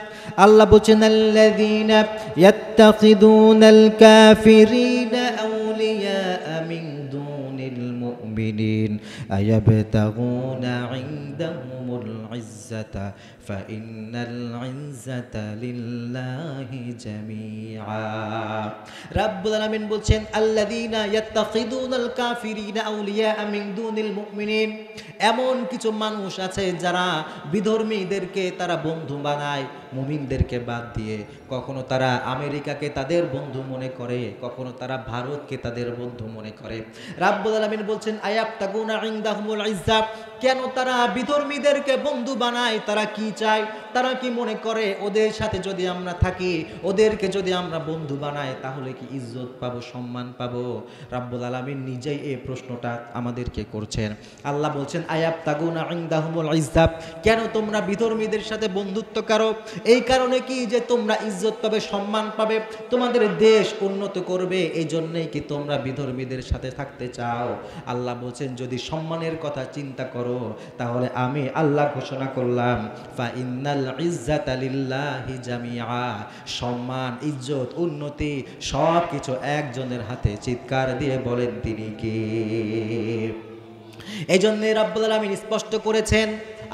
[SPEAKER 1] আল্লাহ বলছেন, আল্লাযীনা ইয়াত্তাখিদুনাল কাফিরিনা আউলিয়া মিন দুনিল মুমিনিন আয়াবতাগুনা ইনদাহুমুল ইজ্জাতা ফাইন্নাল ইজ্জাতা লিল্লাহি জামিআ। রাব্বুল আলামিন বলছেন, আল্লাযীনা ইয়াত্তাখিদুনাল কাফিরিনা আউলিয়া মিন দুনিল মুমিনিন, এমন কিছু মানুষ আছে যারা বিধর্মীদেরকে তারা বন্ধু বানায়, মুমিনদেরকে বাদ দিয়ে। কখনো তারা আমেরিকাকে তাদের বন্ধু মনে করে, কখনো তারা ভারতকে তাদের বন্ধু মনে করে। রাব্বুল আলামিন বলছেন আয়াবতাগুনা ইনদাহুমুল ইজ্জা, কেন তারা বিধর্মীদেরকে বন্ধু বানায়? তারা কি চায়? তারা কি মনে করে ওদের সাথে যদি আমরা থাকি, ওদেরকে যদি আমরা বন্ধু বানাই, তাহলে কি ইজ্জত পাবো, সম্মান পাবো? রাব্বুল আলামিন নিজেই এই প্রশ্নটা আমাদেরকে করছেন। আল্লাহ বলছেন আয়াবতাগুনা ইনদাহুমুল ইজ্জা, কেন তোমরা বিধর্মীদের সাথে বন্ধুত্ব করো? এই কারণে কি যে তোমরা ইজ্জত পাবে, সম্মান পাবে, তোমাদের দেশ উন্নত করবে, এই জন্যই কি তোমরা বিধর্মীদের সাথে থাকতে চাও? আল্লাহ বলছেন যদি সম্মানের কথা চিন্তা করো, তাহলে আমি আল্লাহ ঘোষণা করলাম ফা ইন্নাল ইজ্জাতা লিল্লাহি জামিআ, সম্মান, ইজ্জত, উন্নতি সব কিছু একজনের হাতে। চিৎকার দিয়ে বলেন তিনি কে? এই জন্য রাব্বুল আলামিন স্পষ্ট করেছেন,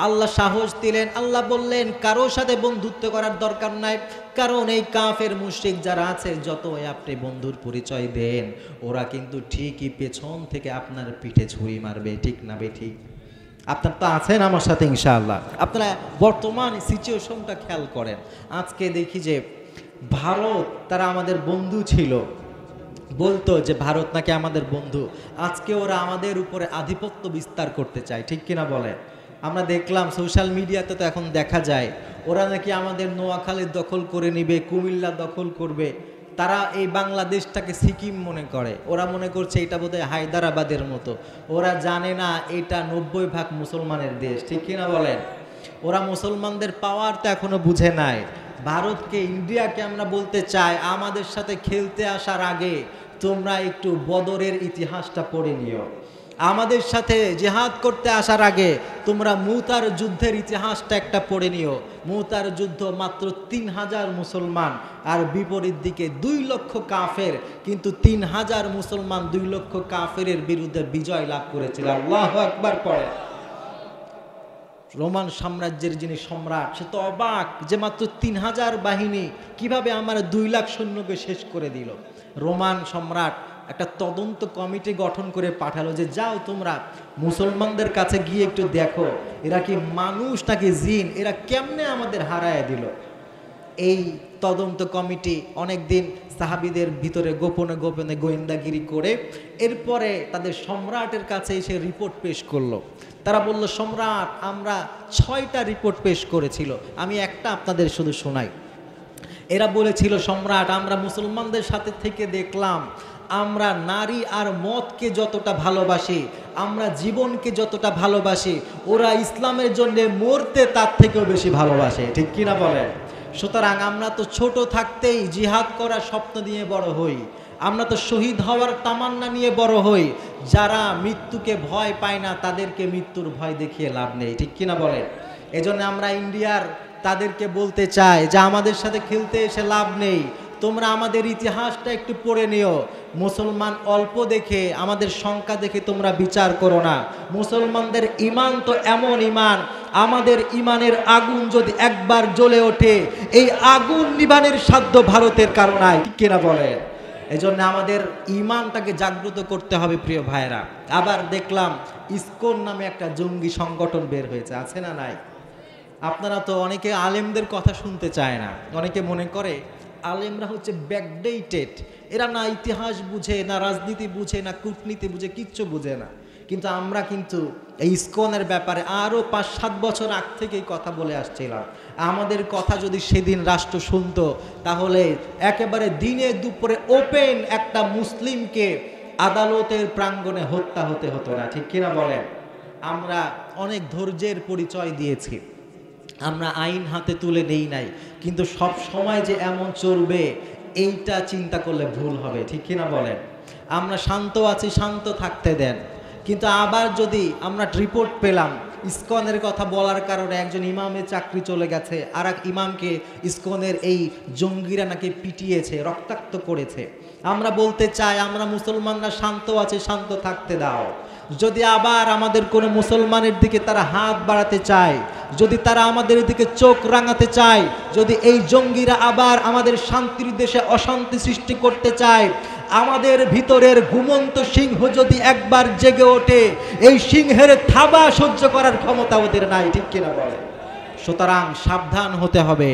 [SPEAKER 1] আল্লাহ সাহস দিলেন, আল্লাহ বললেন কারোর সাথে বন্ধুত্ব করার দরকার নাই, কারণ এই কাফের মুশরিক যারা আছে, যতই আপনি বন্ধুর পরিচয় দেন, ওরা কিন্তু ঠিকই পেছন থেকে আপনার পিঠে ছুরি মারবে। ঠিক না বেঠিক? আপনার তো আছেন আমার সাথে ইনশাআল্লাহ। আপনারা বর্তমান সিচুয়েশনটা খেয়াল করেন। আজকে দেখি যে ভারত তারা আমাদের বন্ধু ছিল, বলতো যে ভারত নাকি আমাদের বন্ধু, আজকে ওরা আমাদের উপরে আধিপত্য বিস্তার করতে চায়। ঠিক কিনা বলে? আমরা দেখলাম সোশ্যাল মিডিয়াতে তো এখন দেখা যায় ওরা নাকি আমাদের নোয়াখালী দখল করে নিবে, কুমিল্লা দখল করবে। তারা এই বাংলাদেশটাকে সিকিম মনে করে, ওরা মনে করছে এটা বোধহয় হায়দ্রাবাদের মতো। ওরা জানে না এটা 90% মুসলমানের দেশ। ঠিক কিনা বলেন? ওরা মুসলমানদের পাওয়ার তো এখনো বুঝে নাই। ভারতকে, ইন্ডিয়াকে আমরা বলতে চাই, আমাদের সাথে খেলতে আসার আগে তোমরা একটু বদরের ইতিহাসটা পড়ে নিও। আমাদের সাথে জিহাদ করতে আসার আগে তোমরা মুতার যুদ্ধের ইতিহাসটা একটা পড়ে নিও। মুতার যুদ্ধ মাত্র 3000 মুসলমান আর বিপরীত দিকে 2 লক্ষ কাফের, কিন্তু 3000 মুসলমান 2 লক্ষ কাফেরের বিরুদ্ধে বিজয় লাভ করেছিল। আল্লাহু আকবার পড়ে। রোমান সাম্রাজ্যের যিনি সম্রাট, সে তো অবাক যে মাত্র 3000 বাহিনী কিভাবে আমার 2 লাখ সৈন্যকে শেষ করে দিল। রোমান সম্রাট একটা তদন্ত কমিটি গঠন করে পাঠালো যে যাও তোমরা মুসলমানদের কাছে গিয়ে একটু দেখো এরা কি মানুষ নাকি জিন, এরা কেমনে আমাদের হারায় দিল। এই তদন্ত কমিটি অনেকদিন সাহাবীদের ভিতরে গোপনে গোপনে গোয়েন্দাগিরি করে এরপরে তাদের সম্রাটের কাছে এসে রিপোর্ট পেশ করলো। তারা বলল, সম্রাট আমরা 6টা রিপোর্ট পেশ করেছিল, আমি একটা আপনাদের শুধু শোনাই। এরা বলেছিল, সম্রাট আমরা মুসলমানদের সাথে থেকে দেখলাম আমরা নারী আর মদকে যতটা ভালোবাসি, আমরা জীবনকে যতটা ভালোবাসি, ওরা ইসলামের জন্য মরতে তার থেকেও বেশি ভালোবাসে। ঠিক কিনা বলেন? সুতরাং আমরা তো ছোট থাকতেই জিহাদ করার স্বপ্ন নিয়ে বড় হই, আমরা তো শহীদ হওয়ার তামান্না নিয়ে বড় হই। যারা মৃত্যুকে ভয় পায় না তাদেরকে মৃত্যুর ভয় দেখিয়ে লাভ নেই। ঠিক কিনা বলেন? এজন্য আমরা ইন্ডিয়ার তাদেরকে বলতে চাই যে আমাদের সাথে খেলতে এসে লাভ নেই, তোমরা আমাদের ইতিহাসটা একটু পড়ে নিও। মুসলমান অল্প দেখে, আমাদের সংখ্যা দেখে তোমরা বিচার করো না। মুসলমানদের ইমান তো এমন ইমান, আমাদের ইমানের আগুন যদি একবার জ্বলে ওঠে, এই আগুন নিবানের সাধ্য ভারতের কারণ নাই। ঠিক কিনা বলেন? এজন্য আমাদের ইমানটাকে জাগ্রত করতে হবে প্রিয় ভাইরা। আবার দেখলাম ইসকন নামে একটা জঙ্গি সংগঠন বের হয়েছে, আছে না নাই? আপনারা তো অনেকে আলেমদের কথা শুনতে চায় না, অনেকে মনে করে আলেমরা হচ্ছে ব্যাকডেটেড, এরা না ইতিহাস বুঝে, না রাজনীতি বুঝে, না কূটনীতি বুঝে, কিচ্ছু বুঝে না। কিন্তু আমরা কিন্তু এই ইসকনের ব্যাপারে আরও 5-7 বছর আগ থেকেই কথা বলে আসছিলাম। আমাদের কথা যদি সেদিন রাষ্ট্র শুনতো, তাহলে একেবারে দিনে দুপুরে ওপেন একটা মুসলিমকে আদালতের প্রাঙ্গণে হত্যা হতে হতো না। ঠিক কিনা বলেন? আমরা অনেক ধৈর্যের পরিচয় দিয়েছি, আমরা আইন হাতে তুলে নেই নাই, কিন্তু সব সময় যে এমন চলবে এইটা চিন্তা করলে ভুল হবে। ঠিক কিনা বলেন? আমরা শান্ত আছি, শান্ত থাকতে দেন। কিন্তু আবার যদি আমরা রিপোর্ট পেলাম ইসকনের কথা বলার কারণে একজন ইমামের চাকরি চলে গেছে, আর এক ইমামকে ইসকনের এই জঙ্গিরা নাকি পিটিয়েছে, রক্তাক্ত করেছে, আমরা বলতে চাই আমরা মুসলমানরা শান্ত আছি, শান্ত থাকতে দাও। যদি আবার আমাদের কোনো মুসলমানের দিকে তারা হাত বাড়াতে চায়, যদি তারা আমাদের দিকে চোখ রাঙাতে চায়, যদি এই জঙ্গিরা আবার আমাদের শান্তির দেশে অশান্তি সৃষ্টি করতে চায়, আমাদের ভিতরের ঘুমন্ত সিংহ যদি একবার জেগে ওঠে, এই সিংহের থাবা সহ্য করার ক্ষমতা ওদের নাই। ঠিক কিনা বলে? সুতরাং সাবধান হতে হবে।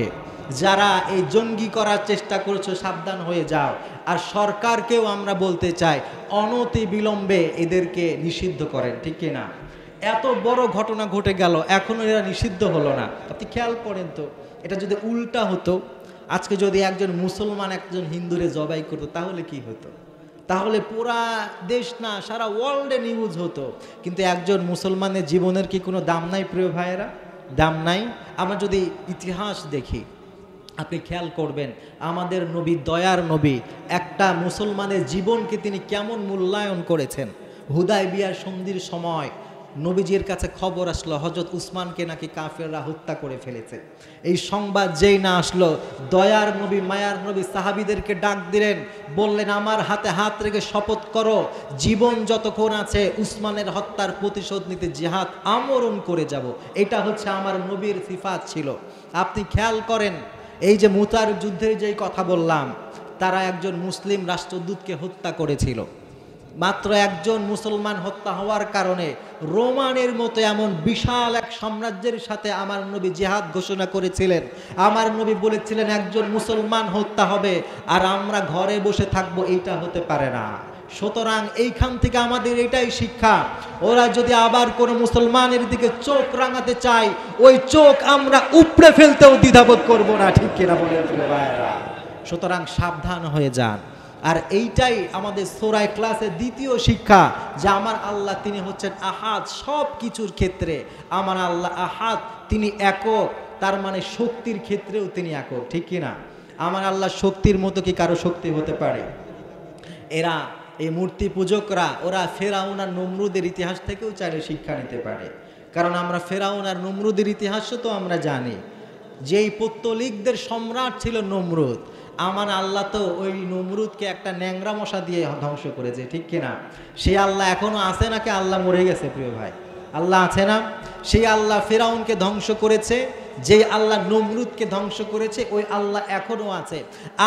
[SPEAKER 1] যারা এই জঙ্গি করার চেষ্টা করছো সাবধান হয়ে যাও। আর সরকারকেও আমরা বলতে চাই অনতি বিলম্বে এদেরকে নিষিদ্ধ করেন, ঠিক কিনা? এত বড় ঘটনা ঘটে গেল, এখনো এরা নিষিদ্ধ হলো না। আপনি খেয়াল করেন তো, এটা যদি উল্টা হতো, আজকে যদি একজন মুসলমান একজন হিন্দুরে জবাই করতো তাহলে কি হতো? তাহলে পুরা দেশ না সারা ওয়ার্ল্ডে নিউজ হতো। কিন্তু একজন মুসলমানের জীবনের কি কোনো দাম নাই প্রিয় ভাইয়েরা? দাম নাই। আমরা যদি ইতিহাস দেখি, আপনি খেয়াল করবেন আমাদের নবী, দয়ার নবী, একটা মুসলমানের জীবনকে তিনি কেমন মূল্যায়ন করেছেন। হুদায়বিয়ার সন্ধির সময় নবীজির কাছে খবর আসলো হযরত উসমানকে নাকি কাফেররা হত্যা করে ফেলেছে। এই সংবাদ যেই না আসলো, দয়ার নবী, মায়ার নবী সাহাবীদেরকে ডাক দিলেন, বললেন আমার হাতে হাত রেখে শপথ করো জীবন যতক্ষণ আছে উসমানের হত্যার প্রতিশোধ নিতে জিহাদ আমরণ করে যাব। এটা হচ্ছে আমার নবীর সিফাত ছিল। আপনি খেয়াল করেন এই যে মুতার যুদ্ধের যেই কথা বললাম, তারা একজন মুসলিম রাষ্ট্রদূতকে হত্যা করেছিল। মাত্র একজন মুসলমান হত্যা হওয়ার কারণে রোমানের মতো এমন বিশাল এক সাম্রাজ্যের সাথে আমার নবী জিহাদ ঘোষণা করেছিলেন। আমার নবী বলেছিলেন একজন মুসলমান হত্যা হবে আর আমরা ঘরে বসে থাকবো, এইটা হতে পারে না। সুতরাং এইখান থেকে আমাদের এটাই শিক্ষা, ওরা যদি আবার কোনো মুসলমানের দিকে চোখ রাঙাতে চায়, ওই চোখ আমরা উপড়ে ফেলতেও দ্বিধাবোধ করব না, ঠিক কিনা বলেন ভাইরা? সুতরাং সাবধান হয়ে যান। আর এইটাই আমাদের সূরা ইখলাসের দ্বিতীয় শিক্ষা, যে আমার আল্লাহ তিনি হচ্ছেন আহাদ, সব কিছুর ক্ষেত্রে আমার আল্লাহ আহাদ, তিনি একক। তার মানে শক্তির ক্ষেত্রেও তিনি একক, ঠিক কিনা? আমার আল্লাহ শক্তির মতো কি কারো শক্তি হতে পারে? এরা এই মূর্তি পূজকরা, ওরা ফেরাউন আর নমরুদের ইতিহাস থেকেও চাইলে শিক্ষা নিতে পারে। কারণ আমরা ফেরাউন আর নমরুদের ইতিহাসও তো আমরা জানি। যেই পৌত্তলিকদের সম্রাট ছিল নমরুদ, আমার আল্লাহ তো ওই নমরুদকে একটা ন্যাংরা মশা দিয়ে ধ্বংস করেছে, ঠিক কিনা? সেই আল্লাহ এখনো আছে নাকি আল্লাহ মরে গেছে? প্রিয় ভাই, আল্লাহ আছে না? সেই আল্লাহ ফেরাউনকে ধ্বংস করেছে, যে আল্লাহ নমরুদকে ধ্বংস করেছে, ওই আল্লাহ এখনো আছে।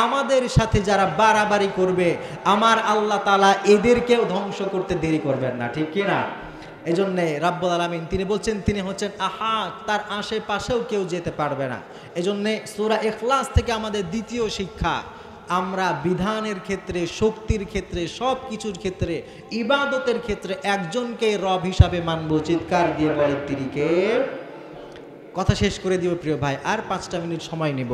[SPEAKER 1] আমাদের সাথে যারা বাড়াবাড়ি করবে, আমার আল্লাহ তাআলা এদেরকেও ধ্বংস করতে দেরি করবেন না, ঠিক কিনা? এই জন্যে রাব্বুল আলামিন তিনি বলছেন তিনি হচ্ছেন আহাদ, তার আশেপাশেও কেউ যেতে পারবে না। এই জন্যে সূরা ইখলাস থেকে আমাদের দ্বিতীয় শিক্ষা, আমরা বিধানের ক্ষেত্রে, শক্তির ক্ষেত্রে, সব কিছুর ক্ষেত্রে, ইবাদতের ক্ষেত্রে একজনকে রব হিসাবে মানব। চিৎকার দিয়ে বলেন তিনি কে? কথা শেষ করে দিব প্রিয় ভাই, আর 5টা মিনিট সময় নেব।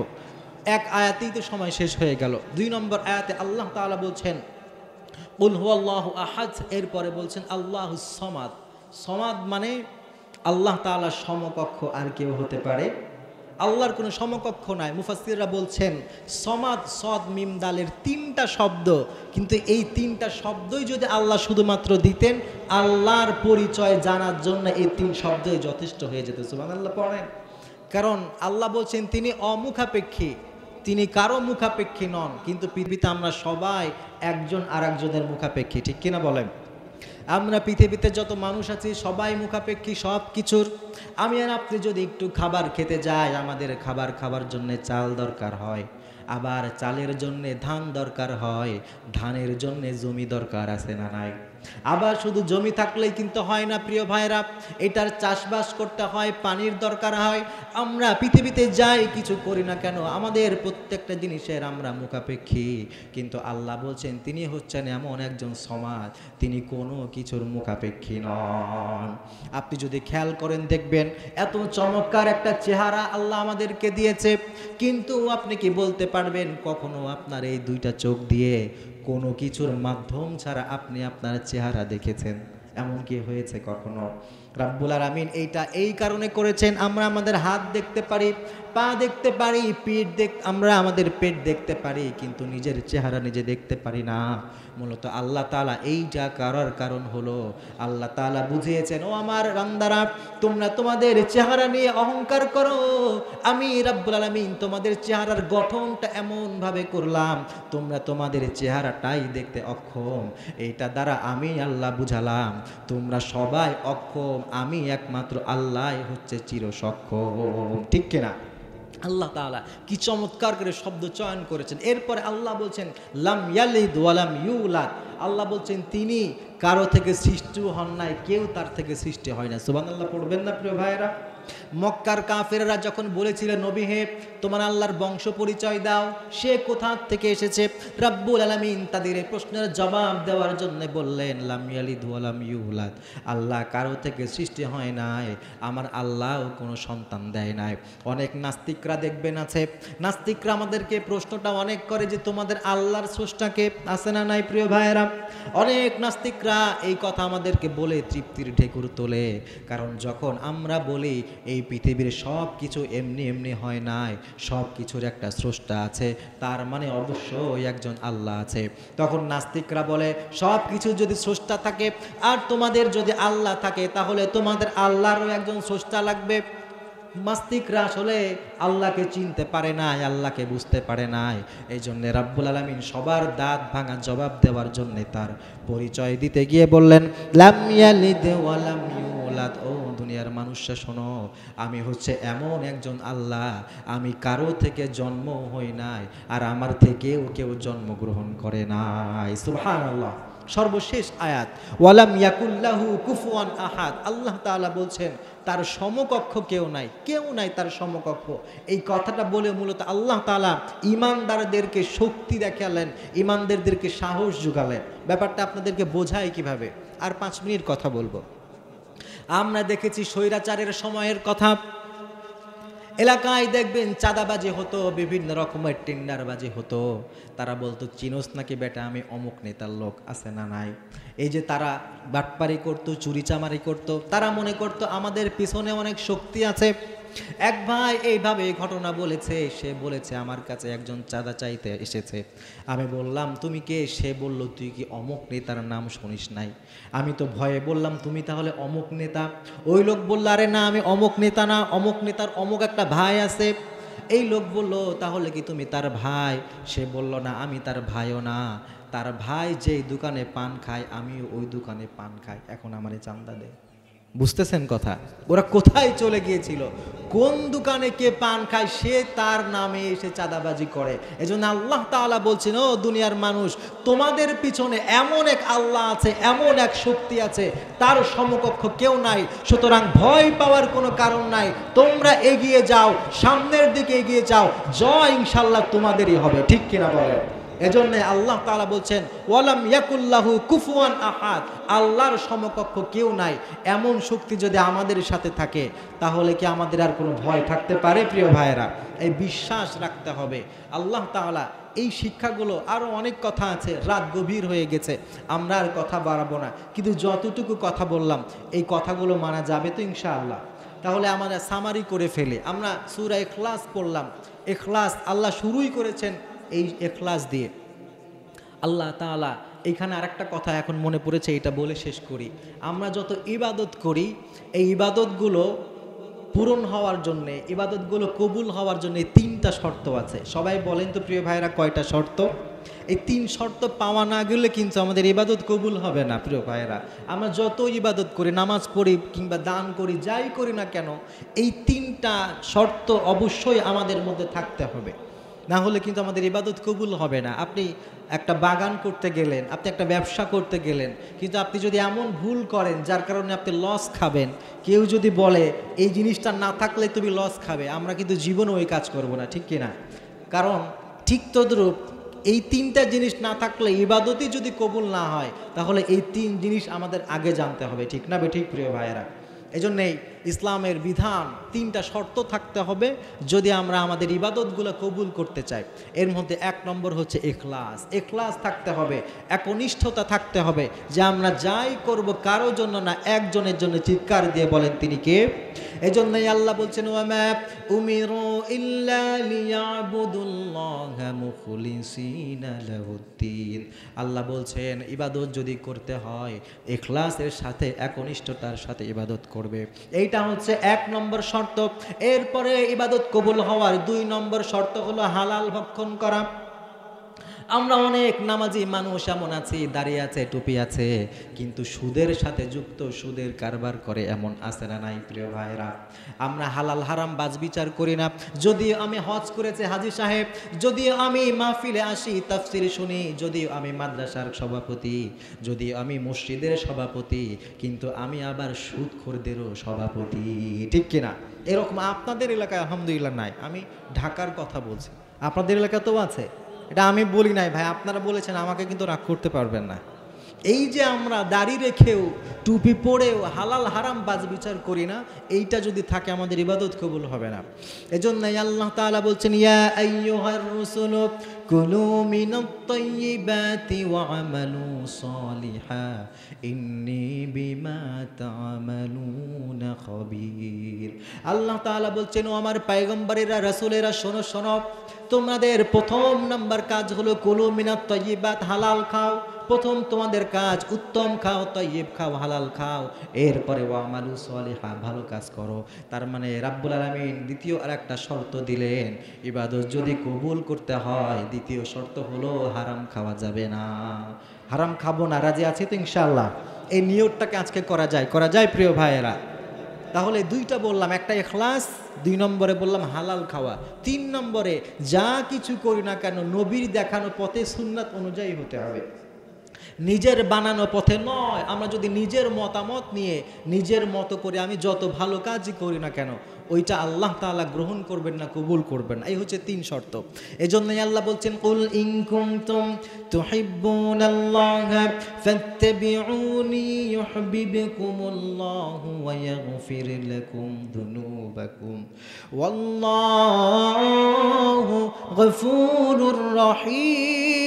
[SPEAKER 1] এক আয়াতেই তো সময় শেষ হয়ে গেল। 2 নম্বর আয়াতে আল্লাহ তাআলা বলছেন কুল হুয়াল্লাহু আহাদ, এরপরে বলছেন আল্লাহুস সামাদ। সমাদ মানে আল্লাহ তাআলার সমকক্ষ আর কেউ হতে পারে? আল্লাহর কোনো সমকক্ষ নাই। মুফাসসিররা বলছেন সমাদ, সদ, মিম, দালের 3টা শব্দ, কিন্তু এই 3টা শব্দই যদি আল্লাহ শুধুমাত্র দিতেন, আল্লাহর পরিচয় জানার জন্য এই 3 শব্দই যথেষ্ট হয়ে যেত। সুবহানাল্লাহ পড়েন। কারণ আল্লাহ বলছেন তিনি অমুখাপেক্ষী, তিনি কারো মুখাপেক্ষী নন। কিন্তু পৃথিবীতে আমরা সবাই একজন আর একজনের মুখাপেক্ষী, ঠিক কিনা বলেন? আমরা পৃথিবীতে যত মানুষ আছি সবাই মুখাপেক্ষী সব কিছুর। আমি আর আপনি যদি একটু খাবার খেতে যাই, আমাদের খাবার খাবার জন্য চাল দরকার হয়, আবার চালের জন্য ধান দরকার হয়, ধানের জন্য জমি দরকার আছে না নাই? আবার শুধু জমি থাকলেই কিন্তু হয় না প্রিয় ভাইরা, এটার চাষবাস করতে হয়, পানির দরকার হয়। আমরা পৃথিবীতে যাই কিছু করি না কেন, আমাদের প্রত্যেকটা জিনিসের আমরা মুখাপেক্ষী। কিন্তু আল্লাহ বলছেন তিনি হচ্ছেন এমন একজন সমাজ, তিনি কোনো কিছুর মুখাপেক্ষী নন। আপনি যদি খেয়াল করেন দেখবেন এত চমৎকার একটা চেহারা আল্লাহ আমাদেরকে দিয়েছে, কিন্তু আপনি কি বলতে পারবেন কখনো আপনার এই 2টা চোখ দিয়ে কোনো কিছুর মাধ্যম ছাড়া আপনি আপনার চেহারা দেখেছেন? এমন কি হয়েছে কখনো? রাব্বুল আলামিন এইটা এই কারণে করেছেন, আমরা আমাদের হাত দেখতে পারি, পা দেখতে পারি, আমরা আমাদের পেট দেখতে পারি, কিন্তু নিজের চেহারা নিজে দেখতে পারি না। মূলত আল্লাহ তাআলা এইটা করার কারণ হলো আল্লাহ তাআলা বুঝিয়েছেন, ও আমার বান্দারা, তোমরা তোমাদের চেহারা নিয়ে অহংকার করো, আমি রাব্বুল আলামিন তোমাদের চেহারার গঠনটা এমন ভাবে করলাম তোমরা তোমাদের চেহারাটাই দেখতে অক্ষম। এইটা দ্বারা আমি আল্লাহ বুঝালাম তোমরা সবাই অক্ষম, আমি একমাত্র আল্লাহ হচ্ছে চির সক্ষম, ঠিক কিনা? আল্লাহ তাআলা কি চমৎকার করে শব্দ চয়ন করেছেন। এরপরে আল্লাহ বলছেন লাম ইয়ালিদ ওয়া লাম ইউলাদ, আল্লাহ বলছেন তিনি কারো থেকে সৃষ্টিও হন নাই, কেউ তার থেকে সৃষ্টি হয় না। সুবহানাল্লাহ পড়বেন না প্রিয় ভাইয়েরা? মক্কার কাফেররা যখন বলেছিল নবী হে তোমার আল্লাহর বংশ পরিচয় দাও, সে কোথা থেকে এসেছে, রাব্বুল আলামিন তাদের এই প্রশ্নের জবাব দেওয়ার জন্য বললেন লাম ইয়ালিদ ওয়া লাম ইউলাদ, আল্লাহ কারো থেকে সৃষ্টি হয় নাই, আমার আল্লাহও কোনো সন্তান দেয় নাই। অনেক নাস্তিকরা দেখবেন আছে, নাস্তিকরা আমাদেরকে প্রশ্নটা অনেক করে যে তোমাদের আল্লাহর স্রষ্টাকে আছে না নাই প্রিয় ভাইয়েরা? অনেক নাস্তিকরা এই কথা আমাদেরকে বলে তৃপ্তির ঢেকুর তোলে, কারণ যখন আমরা বলি এই পৃথিবীর সব কিছু এমনি এমনি হয় নাই, সব কিছুর একটা স্রষ্টা আছে, তার মানে অবশ্যই একজন আল্লাহ আছে, তখন নাস্তিকরা বলে সব কিছু যদি স্রষ্টা থাকে আর তোমাদের যদি আল্লাহ থাকে তাহলে তোমাদের আল্লাহরও একজন স্রষ্টা লাগবে। নাস্তিকরা আসলে আল্লাহকে চিনতে পারে নাই, আল্লাহকে বুঝতে পারে নাই। এই জন্য রাব্বুল আলামিন সবার দাঁত ভাঙা জবাব দেওয়ার জন্য তার পরিচয় দিতে গিয়ে বললেন লাম ইয়ালিদ ওয়া লাম ইউলাদ, ও দুনিয়ার মানুষরা শোনো, আমি হচ্ছে এমন একজন আল্লাহ, আমি কারো থেকে জন্ম হই নাই আর আমার থেকেও কেউ জন্মগ্রহণ করে নাই। সুবহানাল্লাহ। সর্বশেষ আয়াত ওয়ালাম ইয়াকুল্লাহু কুফুয়ান আহাদ, আল্লাহ তাআলা বলছেন তার সমকক্ষ কেউ নাই, কেউ নাই তার সমকক্ষ। এই কথাটা বলে মূলত আল্লাহ তাআলা ঈমানদারদেরকে শক্তি দেখালেন, ঈমানদারদেরকে সাহস জোগালেন। ব্যাপারটা আপনাদেরকে বোঝায় কিভাবে? আর 5 মিনিট কথা বলবো। আমরা দেখেছি স্বৈরাচারের সময়ের কথা, এলাকায় দেখবেন চাঁদাবাজি হতো, বিভিন্ন রকমের টেন্ডারবাজি হতো। তারা বলতো চিনোস নাকি বেটা আমি অমুক নেতার লোক, আছে না নাই? এই যে তারা বাটপারি করতো, চুরিচামারি করতো, তারা মনে করতো আমাদের পিছনে অনেক শক্তি আছে। এক ভাই এইভাবে ঘটনা বলেছে, সে বলেছে আমার কাছে একজন চাঁদা চাইতে এসেছে। আমি বললাম তুমি কে? সে বলল তুই কি অমুক নেতার নাম শুনিস নাই? আমি তো ভয়ে বললাম তুমি তাহলে অমুক নেতা। ওই লোক বলল আরে না আমি অমুক নেতা না, অমুক নেতার অমুক একটা ভাই আছে। এই লোক বলল তাহলে কি তুমি তার ভাই? সে বলল না আমি তার ভাইও না, তার ভাই যেই দোকানে পান খায় আমিও ওই দোকানে পান খাই, এখন আমারে চান্দা দেয়। বুঝতেছেন কথা? ওরা কোথায় চলে গিয়েছিল? কোন দোকানে কে পান খায় সে তার নামে এসে চাঁদাবাজি করে। এজন্য আল্লাহ তাআলা বলছেন ও দুনিয়ার মানুষ, তোমাদের পিছনে এমন এক আল্লাহ আছে, এমন এক শক্তি আছে, তার সমকক্ষ কেউ নাই। সুতরাং ভয় পাওয়ার কোনো কারণ নাই, তোমরা এগিয়ে যাও, সামনের দিকে এগিয়ে যাও, জয় ইনশাআল্লাহ তোমাদেরই হবে। ঠিক কিনা বলেন? এজন্য আল্লাহ তাআলা বলছেন ওয়ালাম ইয়াকুল্লাহু কুফুয়ান আহাদ, আল্লাহর সমকক্ষ কেউ নাই। এমন শক্তি যদি আমাদের সাথে থাকে তাহলে কি আমাদের আর কোনো ভয় থাকতে পারে? প্রিয় ভাইয়েরা, এই বিশ্বাস রাখতে হবে। আল্লাহ তাআলা এই শিক্ষাগুলো, আরও অনেক কথা আছে, রাত গভীর হয়ে গেছে, আমরা আর কথা বাড়াবো না, কিন্তু যতটুকু কথা বললাম এই কথাগুলো মানা যাবে তো ইনশাআল্লাহ? তাহলে আমরা সামারি করে ফেলে, আমরা সূরা ইখলাস পড়লাম। ইখলাস আল্লাহ শুরুই করেছেন এই ইখলাস দিয়ে। আল্লাহ তাআলা এইখানে আরেকটা কথা এখন মনে পড়েছে, এটা বলে শেষ করি। আমরা যত ইবাদত করি এই ইবাদতগুলো পূরণ হওয়ার জন্যে, ইবাদতগুলো কবুল হওয়ার জন্যে 3টা শর্ত আছে। সবাই বলেন তো প্রিয় ভাইরা কয়টা শর্ত? এই 3 শর্ত পাওয়া না গেলে কিন্তু আমাদের ইবাদত কবুল হবে না। প্রিয় ভাইরা, আমরা যত ইবাদত করি, নামাজ পড়ি কিংবা দান করি, যাই করি না কেন, এই 3টা শর্ত অবশ্যই আমাদের মধ্যে থাকতে হবে, না হলে কিন্তু আমাদের ইবাদত কবুল হবে না। আপনি একটা বাগান করতে গেলেন, আপনি একটা ব্যবসা করতে গেলেন, কিন্তু আপনি যদি এমন ভুল করেন যার কারণে আপনি লস খাবেন, কেউ যদি বলে এই জিনিসটা না থাকলে তুমি লস খাবে, আমরা কিন্তু জীবনে ওই কাজ করব না। ঠিক কিনা? কারণ ঠিক তদ্রূপ এই 3টা জিনিস না থাকলে ইবাদতই যদি কবুল না হয় তাহলে এই 3 জিনিস আমাদের আগে জানতে হবে। ঠিক না ঠিক প্রিয় ভাইয়েরা? এজন্যই ইসলামের বিধান 3টা শর্ত থাকতে হবে যদি আমরা আমাদের ইবাদতগুলো কবুল করতে চাই। এর মধ্যে 1 নম্বর হচ্ছে ইখলাস। ইখলাস থাকতে হবে, একনিষ্ঠতা থাকতে হবে, যে আমরা যাই করব কারো জন্য না, একজনের জন্য। চিৎকার দিয়ে বলেন তিনি কে? এজন্যই আল্লাহ বলছেন ওয়ামা উমিরু ইল্লা লিয়াবুদুল্লাহা মুখলিসিনা লাহুদ্দিন। আল্লাহ বলছেন ইবাদত যদি করতে হয় ইখলাসের সাথে, একনিষ্ঠতার সাথে ইবাদত করবে। এইটা হচ্ছে 1 নম্বর শর্ত। এরপরে ইবাদত কবুল হওয়ার 2 নম্বর শর্ত হলো হালাল ভক্ষণ করা। আমরা অনেক নামাজি মানুষ এমন আছি, দাঁড়িয়ে আছে, টুপি আছে, কিন্তু সুদের সাথে যুক্ত, সুদের কারবার করে এমন আছে না নাই প্রিয় ভাইরা? আমরা হালাল হারাম বাজবিচার করি না। যদিও আমি হজ করেছি হাজী সাহেব, যদিও আমি মাহফিলে আসি, তাফসির শুনি, যদিও আমি মাদ্রাসার সভাপতি, যদিও আমি মসজিদের সভাপতি, কিন্তু আমি আবার সুদখোরদেরও সভাপতি, ঠিক কিনা? এরকম আপনাদের এলাকায় আলহামদুলিল্লাহ নাই। আমি ঢাকার কথা বলছি, আপনাদের এলাকাতেও আছে। এটা আমি বলি নাই ভাই, আপনারা বলেছেন, আমাকে কিন্তু রাগ করতে পারবেন না। এই যে আমরা দাড়ি রেখেও টুপি পরেও হালাল হারাম বাজবিচার করি না, এইটা যদি থাকে আমাদের ইবাদত কবুল হবে না। এজন্যই আল্লাহ তাআলা বলছেন, ইয়া আইয়ুহার রাসূলু কুলু মিনাত তাইয়্যিবাতি ওয়া আমালু সালিহা ইন্নী বিমা তা'মালুনা খাবীর। আল্লাহ তাআলা বলছেন, ও আমার পয়গম্বরেরা, রাসূলেরা, শোনো শোনো, তোমাদের প্রথম নাম্বার কাজ হলো কুলু মিনাত তাইয়্যিবাত, হালাল খাও। প্রথম তোমাদের কাজ উত্তম খাও, তাইয়্যিব খাও, হালাল খাও। এরপরে ওয়া আমালু সালিহা, ভালো কাজ করো। তার মানে রাব্বুল আলামিন দ্বিতীয় আরেকটা শর্ত দিলেন, ইবাদত যদি কবুল করতে হয় দ্বিতীয় শর্ত হলো হারাম খাওয়া যাবে না। হারাম খাবো না, রাজি আছি তো ইনশাআল্লাহ? এই নিয়তটাকে আজকে করা যায় প্রিয় ভাইয়েরা। তাহলে দুইটা বললাম, একটা ইখলাস, 2 নম্বরে বললাম হালাল খাওয়া, 3 নম্বরে যা কিছু করি না কেন নবীর দেখানো পথে সুন্নাত অনুযায়ী হতে হবে, নিজের বানানো পথে নয়। আমরা যদি নিজের মতামত নিয়ে নিজের মতো করে আমি যত ভালো কাজই করি না কেন, ওইটা আল্লাহ তাআলা গ্রহণ করবেন না, কবুল করবেন না। এই হচ্ছে 3 শর্ত। এজন্যই আল্লাহ বলছেন, কুল ইন কুনতুম তুহিব্বুনাল্লাহা ফাত্তাবিউনি ইউহিব্বুকুমুল্লাহু ওয়া ইয়াগফির লাকুম যুনুবাকুম ওয়াল্লাহু গফুরুর রহিম।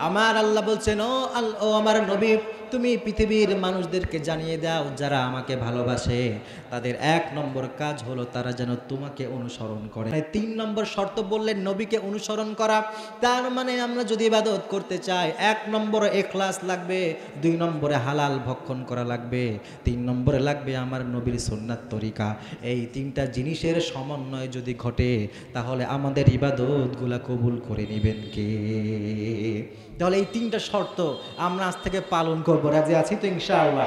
[SPEAKER 1] আমার আল্লাহ বলছেন, ও আমার নবী, তুমি পৃথিবীর মানুষদেরকে জানিয়ে দাও, যারা আমাকে ভালোবাসে তাদের 1 নম্বর কাজ হলো তারা যেন তোমাকে অনুসরণ করে। 3 নম্বর শর্ত বললেন নবীকে অনুসরণ করা। তার মানে আমরা যদি ইবাদত করতে চাই, 1 নম্বরে ইখলাস লাগবে, 2 নম্বরে হালাল ভক্ষণ করা লাগবে, 3 নম্বরে লাগবে আমার নবীর সুন্নাত তরিকা। এই 3টা জিনিসের সমন্বয় যদি ঘটে, তাহলে আমাদের ইবাদতগুলা কবুল করে নেবেন কে? তাহলে এই 3টা শর্ত আমরা আজ থেকে পালন করবো, রাজি আছি তো ইনশাআল্লাহ?